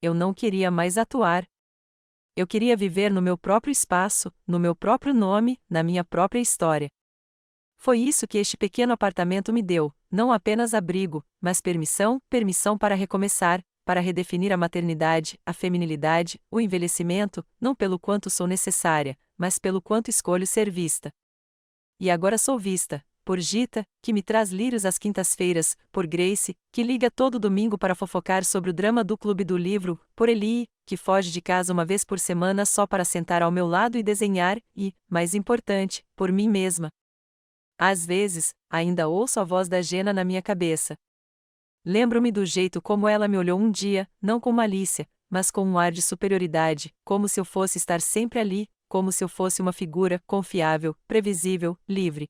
[SPEAKER 1] Eu não queria mais atuar. Eu queria viver no meu próprio espaço, no meu próprio nome, na minha própria história. Foi isso que este pequeno apartamento me deu, não apenas abrigo, mas permissão para recomeçar, para redefinir a maternidade, a feminilidade, o envelhecimento, não pelo quanto sou necessária, mas pelo quanto escolho ser vista. E agora sou vista, por Gita, que me traz lírios às quintas-feiras, por Grace, que liga todo domingo para fofocar sobre o drama do clube do livro, por Ellie, que foge de casa uma vez por semana só para sentar ao meu lado e desenhar, e, mais importante, por mim mesma. Às vezes, ainda ouço a voz da Jenna na minha cabeça. Lembro-me do jeito como ela me olhou um dia, não com malícia, mas com um ar de superioridade, como se eu fosse estar sempre ali, como se eu fosse uma figura confiável, previsível, livre.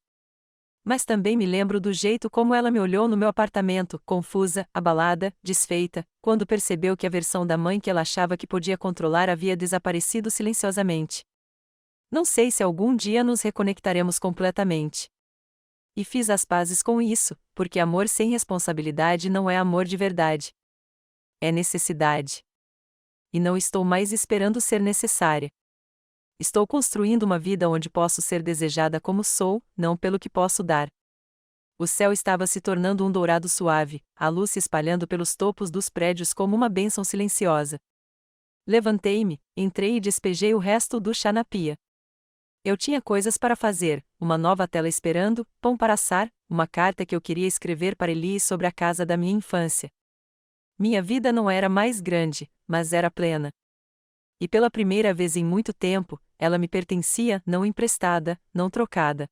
[SPEAKER 1] Mas também me lembro do jeito como ela me olhou no meu apartamento, confusa, abalada, desfeita, quando percebeu que a versão da mãe que ela achava que podia controlar havia desaparecido silenciosamente. Não sei se algum dia nos reconectaremos completamente. E fiz as pazes com isso, porque amor sem responsabilidade não é amor de verdade. É necessidade. E não estou mais esperando ser necessária. Estou construindo uma vida onde posso ser desejada como sou, não pelo que posso dar. O céu estava se tornando um dourado suave, a luz se espalhando pelos topos dos prédios como uma bênção silenciosa. Levantei-me, entrei e despejei o resto do chá na pia. Eu tinha coisas para fazer, uma nova tela esperando, pão para assar, uma carta que eu queria escrever para Ellie sobre a casa da minha infância. Minha vida não era mais grande, mas era plena. E pela primeira vez em muito tempo, ela me pertencia, não emprestada, não trocada.